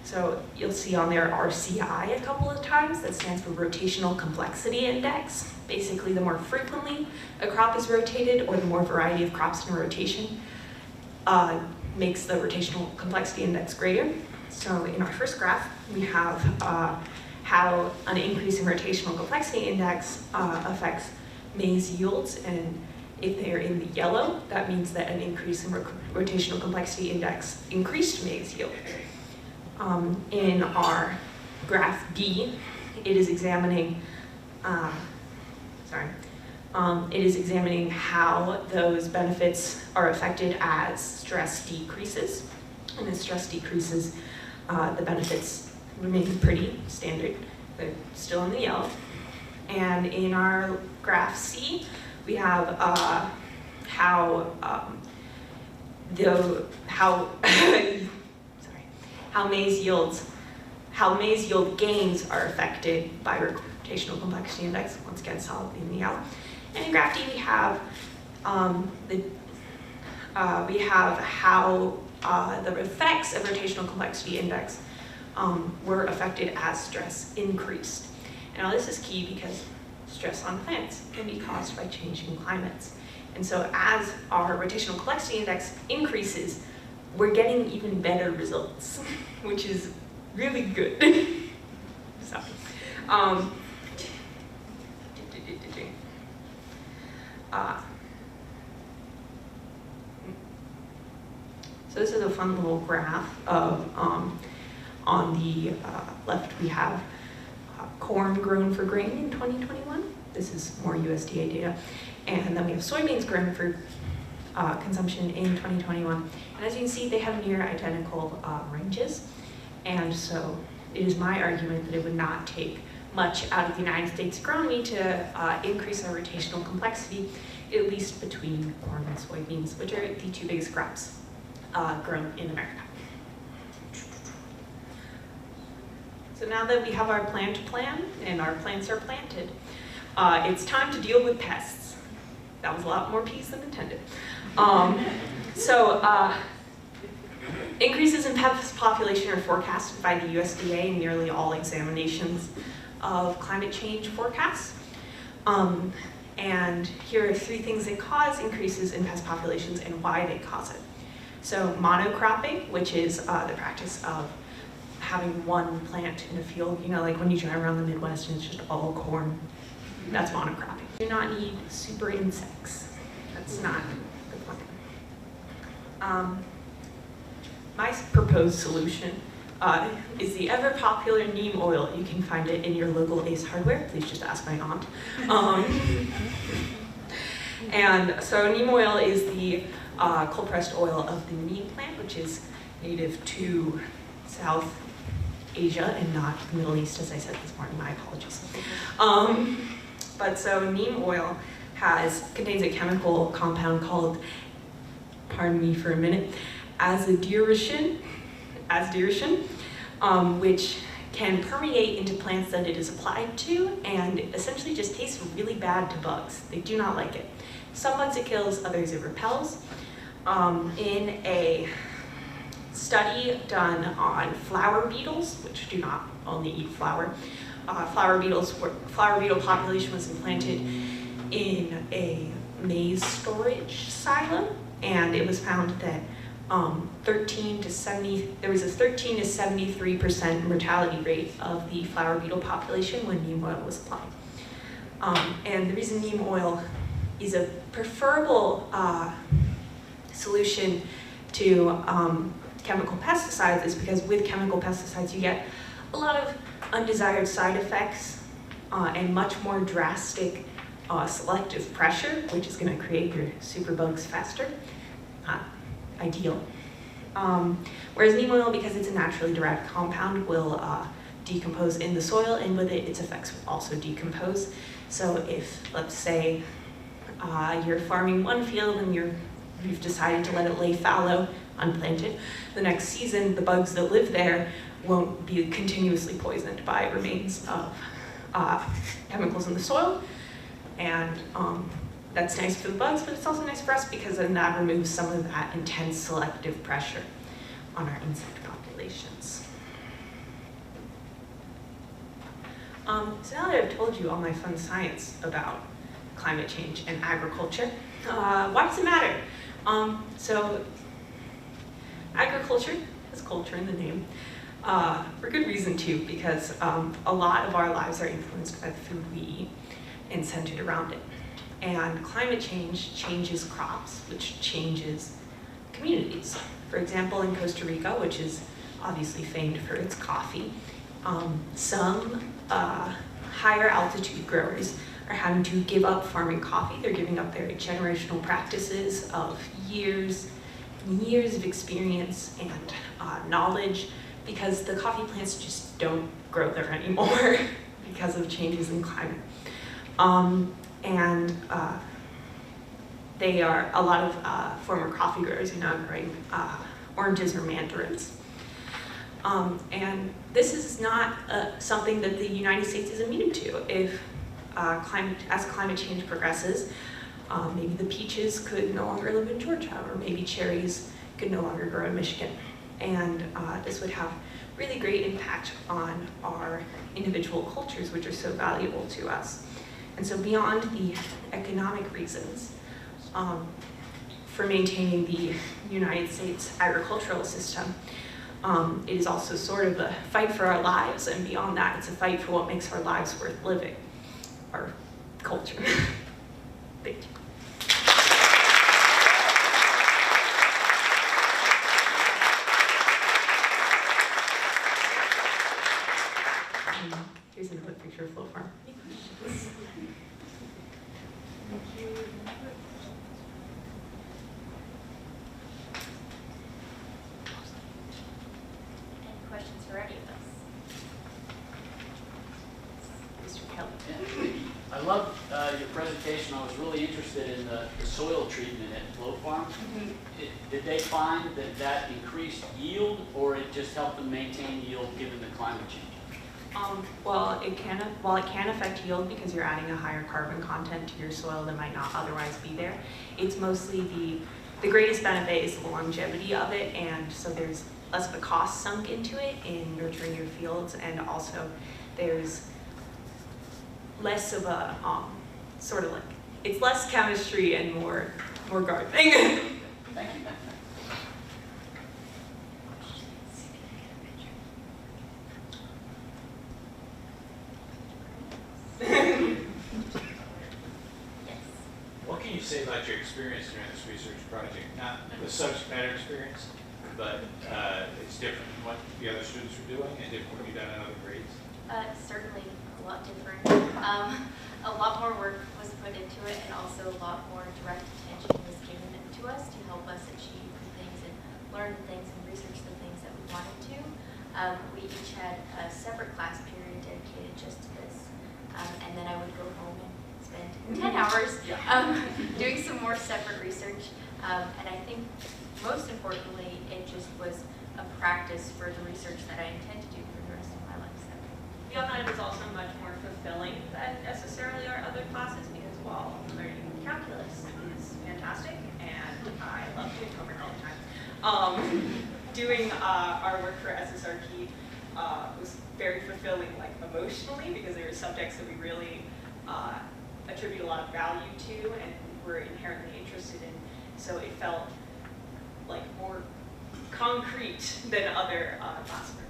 Speaker 11: So you'll see on there RCI a couple of times. That stands for Rotational Complexity Index. Basically, the more frequently a crop is rotated, or the more variety of crops in a rotation, makes the rotational complexity index greater. So in our first graph, we have how an increase in rotational complexity index affects maize yields, and if they're in the yellow, that means that an increase in rotational complexity index increased maize yield. In our graph B, it is examining, how those benefits are affected as stress decreases. And as stress decreases, the benefits remain pretty standard. They're still in the yellow. And in our graph C, we have how maize yield gains are affected by rotational complexity index, once again solidly in the yellow. And in graph D, we have how the effects of rotational complexity index were affected as stress increased. And now this is key because stress on plants can be caused by changing climates. And so as our rotational complexity index increases, we're getting even better results, which is really good. So this is a fun little graph of, on the left we have corn grown for grain in 2021. This is more USDA data. And then we have soybeans grown for consumption in 2021. And as you can see, they have near identical ranges. And so it is my argument that it would not take much out of the United States agronomy to increase our rotational complexity, at least between corn and soybeans, which are the two biggest crops grown in America. So now that we have our plant plan and our plants are planted, it's time to deal with pests. That was a lot more P's than intended. Increases in pest population are forecasted by the USDA in nearly all examinations of climate change forecasts. And here are 3 things that cause increases in pest populations and why they cause it. So monocropping, which is the practice of having one plant in a field, you know, like when you drive around the Midwest and it's just all corn, that's monocropping. You do not need super insects. That's not the plan. My proposed solution is the ever popular Neem Oil. You can find it in your local Ace Hardware. Please just ask my aunt. And so Neem Oil is the cold-pressed oil of the neem plant, which is native to South Asia and not the Middle East, as I said this morning. My apologies. But so neem oil contains a chemical compound called, pardon me for a minute, azadirachtin, which can permeate into plants that it is applied to and essentially just tastes really bad to bugs. They do not like it. Some bugs it kills, others it repels. In a study done on flower beetles, which do not only eat flower, flower beetle population was implanted in a maize storage silo, and it was found that there was a 13 to 73% mortality rate of the flower beetle population when neem oil was applied. And the reason neem oil is a preferable solution to chemical pesticides is because with chemical pesticides you get a lot of undesired side effects and much more drastic selective pressure, which is going to create your superbugs faster. Ideal. Whereas neem oil, because it's a naturally derived compound, will decompose in the soil, and with it, its effects will also decompose. So if, let's say, you're farming one field and you've decided to let it lay fallow, unplanted, the next season, the bugs that live there won't be continuously poisoned by remains of chemicals in the soil. And that's nice for the bugs, but it's also nice for us because then that removes some of that intense selective pressure on our insect populations. So now that I've told you all my fun science about climate change and agriculture, why does it matter? So agriculture has culture in the name, for good reason too, because a lot of our lives are influenced by the food we eat and centered around it. And climate change changes crops, which changes communities. For example, in Costa Rica, which is obviously famed for its coffee, some higher altitude growers are having to give up farming coffee. They're giving up their generational practices of years and years of experience and knowledge because the coffee plants just don't grow there anymore because of changes in climate. They are, a lot of former coffee growers are now growing oranges or mandarins. And this is not something that the United States is immune to. If as climate change progresses, maybe the peaches could no longer live in Georgia, or maybe cherries could no longer grow in Michigan. And this would have really great impact on our individual cultures, which are so valuable to us. And so beyond the economic reasons for maintaining the United States agricultural system, it is also sort of a fight for our lives, and beyond that, it's a fight for what makes our lives worth living, our culture. Thank you. Here's another picture of Flow Farm.
Speaker 3: Any questions for any of us?
Speaker 11: Mr. Kelly.
Speaker 12: I loved your presentation. I was really interested in the soil treatment at Flow Farm. Did they find that increased yield, or it just helped them maintain yield given the climate change?
Speaker 11: While it can affect yield because you're adding a higher carbon content to your soil that might not otherwise be there, it's mostly the greatest benefit is the longevity of it, and so there's less of a cost sunk into it in nurturing your fields, and also there's less of a sort of like, it's less chemistry and more gardening.
Speaker 12: Thank you.
Speaker 13: What can you say about your experience during this research project? Not the subject matter experience, but it's different than what the other students are doing and different from what you've done in other grades?
Speaker 3: Certainly a lot different. A lot more work was put into it, and also a lot more direct attention was given to us to help us achieve the things and learn the things and research the things that we wanted to. We each had a separate class period dedicated just to this. And then I would go home and spend 10 hours doing some more separate research. And I think most importantly, it just was a practice for the research that I intend to do for the rest of my life. So.
Speaker 11: Beyond that, it was also much more fulfilling than necessarily our other classes because while learning calculus is fantastic and I love doing homework all the time, doing our work for SSRP was very fulfilling, like emotionally, because there were subjects that we really attribute a lot of value to and were inherently interested in. So it felt like more concrete than other classwork.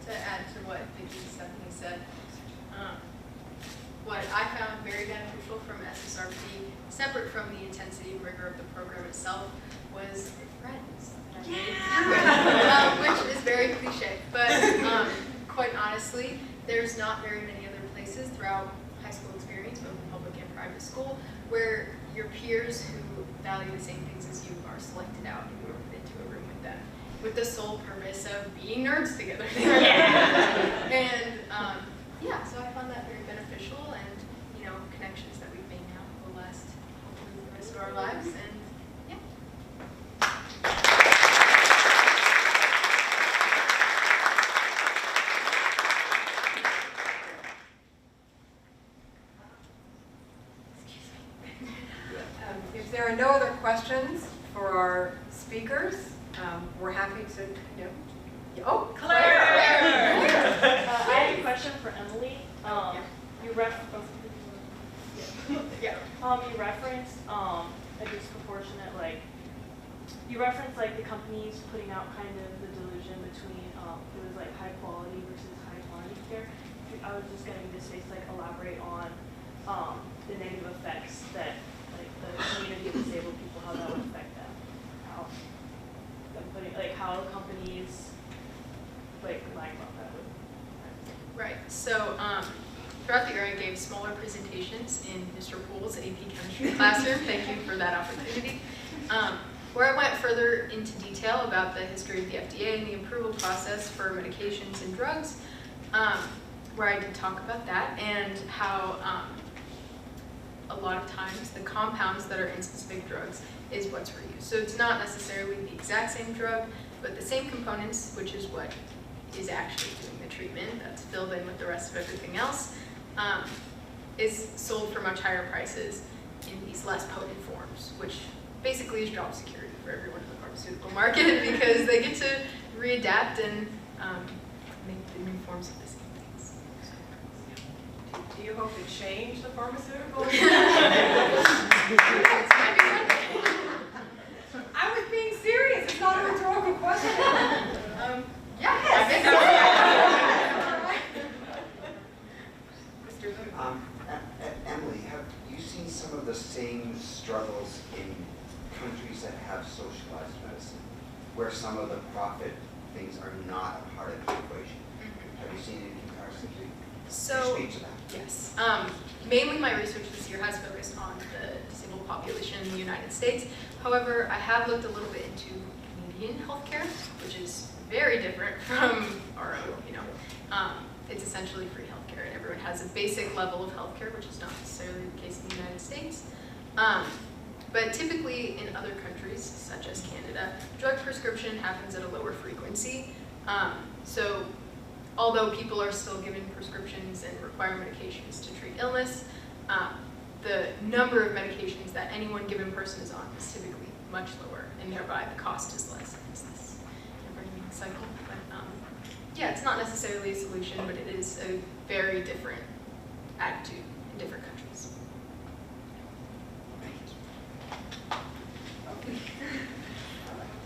Speaker 4: To add to what Vicky and Stephanie said, what I found very beneficial from SSRP, separate from the intensity and rigor of the program itself, was the friends that I made through it, which is very cliche. But quite honestly, there's not very many other places throughout high school experience, both public and private school, where your peers who value the same things as you are selected out and you are put into a room with them, with the sole purpose of being nerds together. And yeah, so I found that very beneficial, and you know, connections that we've made now will last hopefully the rest of our lives. And yeah.
Speaker 2: If there are no other questions for our speakers, we're happy to, you know, oh, Claire!
Speaker 14: I have a question for Emily. You referenced a disproportionate, like, you referenced like the companies putting out kind of the delusion between it was like high quality versus high quantity care. I was just getting this space to like elaborate on the negative effects that like the community of disabled people, how that would affect them, how companies like lie about that.
Speaker 4: Right. So throughout the year, I gave smaller presentations in Mr. Poole's AP Chemistry classroom. Thank you for that opportunity. Where I went further into detail about the history of the FDA and the approval process for medications and drugs, where I did talk about that and how a lot of times the compounds that are in specific drugs is what's reused. So it's not necessarily the exact same drug, but the same components, which is what is actually doing the treatment, that's filled in with the rest of everything else, is sold for much higher prices in these less potent forms, which basically is job security for everyone in the pharmaceutical market because they get to readapt and make the new forms of the same things.
Speaker 2: Do you hope to change the pharmaceutical? I was being serious. It's not a rhetorical question.
Speaker 4: Yeah.
Speaker 6: Emily, have you seen some of the same struggles in countries that have socialized medicine, where some of the profit things are not a part of the equation? Have you seen any comparison?
Speaker 4: So,
Speaker 6: speak to that.
Speaker 4: Yes. Mainly my research this year has focused on the disabled population in the United States. However, I have looked a little bit into Canadian healthcare, which is very different from our own, you know. It's essentially free healthcare, and everyone has a basic level of healthcare, which is not necessarily the case in the United States. But typically in other countries, such as Canada, drug prescription happens at a lower frequency. So although people are still given prescriptions and require medications to treat illness, the number of medications that any one given person is on is typically much lower, and thereby the cost is less. It's this never-ending cycle. But yeah, it's not necessarily a solution, but it is a very different attitude in different countries.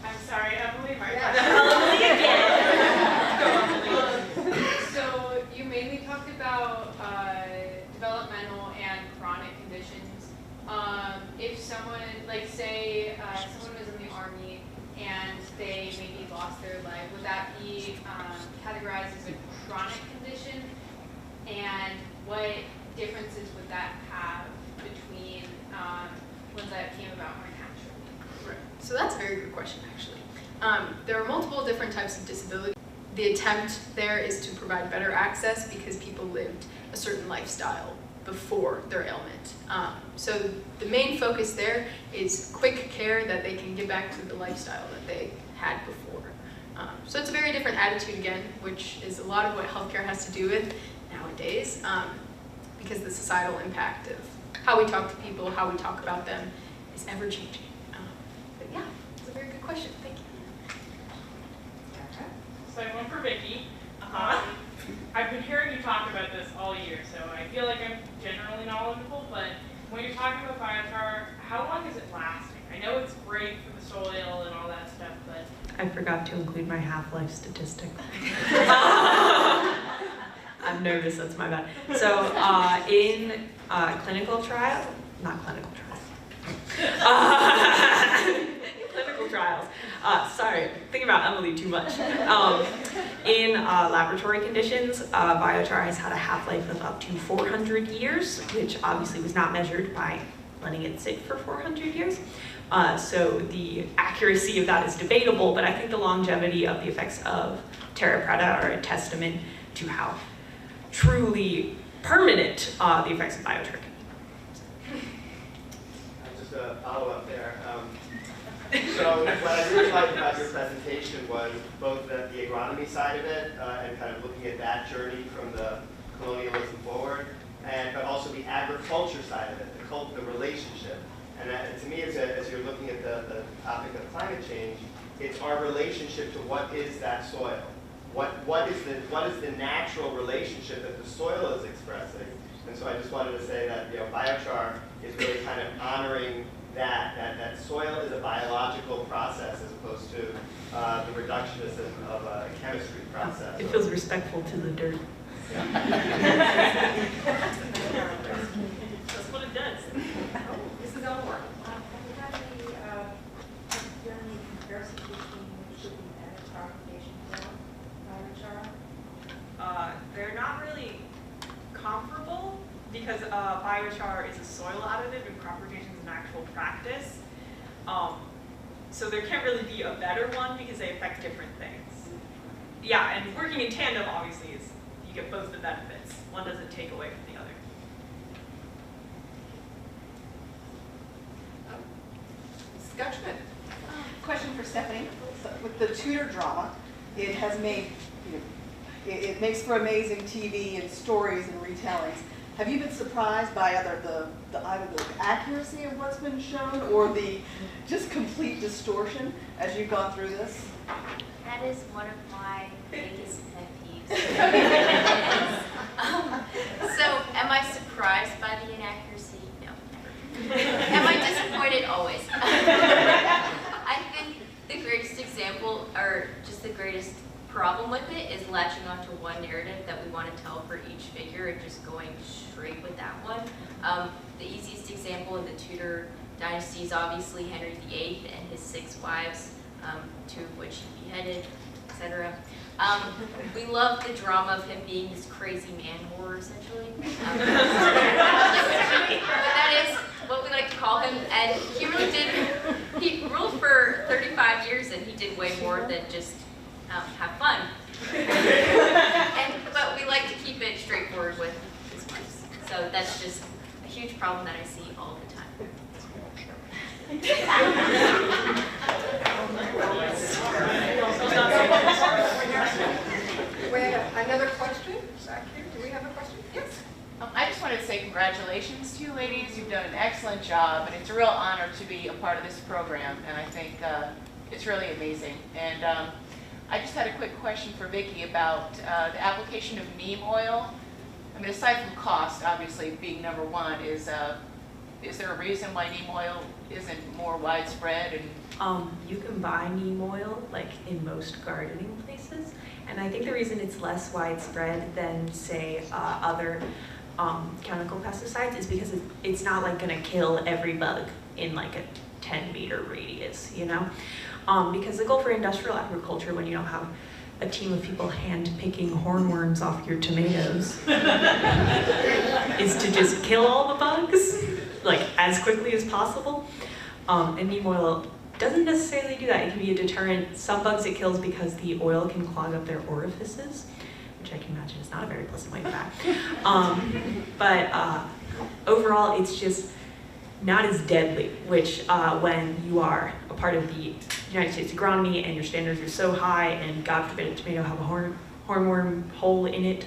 Speaker 14: I'm sorry, Emily.
Speaker 15: So you mainly talked about developmental and chronic conditions. If someone, like say, someone was in the Army and they maybe lost their leg, would that be categorized as a chronic condition? And what differences would that have between ones that came about more naturally?
Speaker 4: Right. So that's a very good question, actually. There are multiple different types of disability. the attempt there is to provide better access because people lived a certain lifestyle before their ailment. So the main focus there is quick care that they can get back to the lifestyle that they had before. So it's a very different attitude again, which is a lot of what healthcare has to do with nowadays, because the societal impact of how we talk to people, how we talk about them is ever changing. But yeah, it's a very good question, thank you.
Speaker 16: So I have one for Vicky. I've been hearing you talk about this all year, so I feel like I'm generally knowledgeable, but when you're talking about biochar, how long is it lasting? I know it's great for the soil and all that stuff, but...
Speaker 11: I forgot to include my half-life statistic. I'm nervous, that's my bad. So in clinical trials, clinical trials, sorry, thinking about Emily too much. In laboratory conditions, biochar has had a half-life of up to 400 years, which obviously was not measured by letting it sit for 400 years. So the accuracy of that is debatable, but I think the longevity of the effects of terra preta are a testament to how truly permanent the effects of biochar can be.
Speaker 17: Just a follow-up there. So what I really liked about your presentation was both the agronomy side of it and kind of looking at that journey from the colonialism forward, but also the agriculture side of it, the relationship. And to me, as you're looking at the topic of climate change, it's our relationship to what is that soil. What is the natural relationship that the soil is expressing? And so I just wanted to say that biochar is really kind of honoring that soil is a biological process as opposed to the reductionism of a chemistry process.
Speaker 11: It feels respectful to the dirt.
Speaker 17: Yeah.
Speaker 11: That's what it does.
Speaker 2: This is Elmore.
Speaker 7: Have you done any comparison between shipping and propagation for biochar?
Speaker 11: They're not really comparable because biochar is a soil additive and propagation is an actual practice. So there can't really be a better one because they affect different things. Yeah, and working in tandem obviously is you get both the benefits. One doesn't take away from the other.
Speaker 2: Scott Schmidt.
Speaker 8: Question for Stephanie. So with the Tudor drama, it has made, it makes for amazing TV and stories and retellings. Have you been surprised by either the accuracy of what's been shown or the just complete distortion as you've gone through this?
Speaker 3: That is one of my biggest pet peeves. So, am I surprised by the inaccuracy? No. Am I disappointed? Always. I think the greatest example, or just the greatest problem with it, is latching onto one narrative that we want to tell for each figure and just going straight with that one. The easiest example in the Tudor dynasty is obviously Henry VIII and his 6 wives, 2 of which he beheaded, etc. We love the drama of him being this crazy man-whore, essentially. But that is what we like to call him, and he really did, he ruled for 35 years and he did way more than just have fun. But we like to keep it straightforward with his wives. So that's just a huge problem that I see all the time.
Speaker 2: Another question? Back here. Do we have a question? Yes.
Speaker 18: I just wanted to say congratulations to you ladies. You've done an excellent job, and it's a real honor to be a part of this program, and I think it's really amazing. And I just had a quick question for Vicky about the application of neem oil. I mean, aside from cost, obviously being number one, is there a reason why neem oil isn't more widespread? And
Speaker 11: you can buy neem oil like in most gardening places, and I think the reason it's less widespread than say other chemical pesticides is because it's not like going to kill every bug in like a 10-meter radius, you know? Because the goal for industrial agriculture, when you don't have a team of people hand-picking hornworms off your tomatoes, is to just kill all the bugs, like as quickly as possible. And neem oil doesn't necessarily do that. It can be a deterrent. Some bugs it kills because the oil can clog up their orifices, which I can imagine is not a very pleasant way to die. But overall, it's just not as deadly, which when you are a part of the United States agronomy and your standards are so high, and God forbid a tomato have a hornworm hole in it,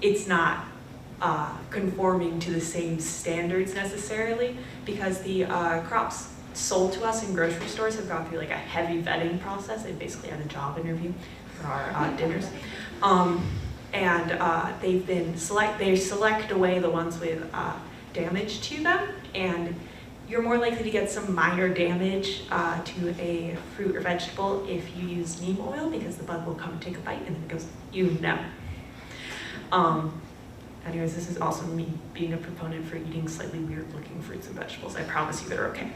Speaker 11: it's not conforming to the same standards necessarily, because the crops sold to us in grocery stores have gone through like a heavy vetting process. They basically had a job interview for our dinners. And they select away the ones with damage to them, and you're more likely to get some minor damage to a fruit or vegetable if you use neem oil, because the bug will come and take a bite and then it goes, you know. Anyways, this is also me being a proponent for eating slightly weird looking fruits and vegetables. I promise you they're okay.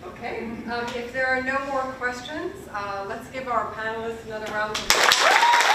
Speaker 2: Okay, if there are no more questions, let's give our panelists another round of applause.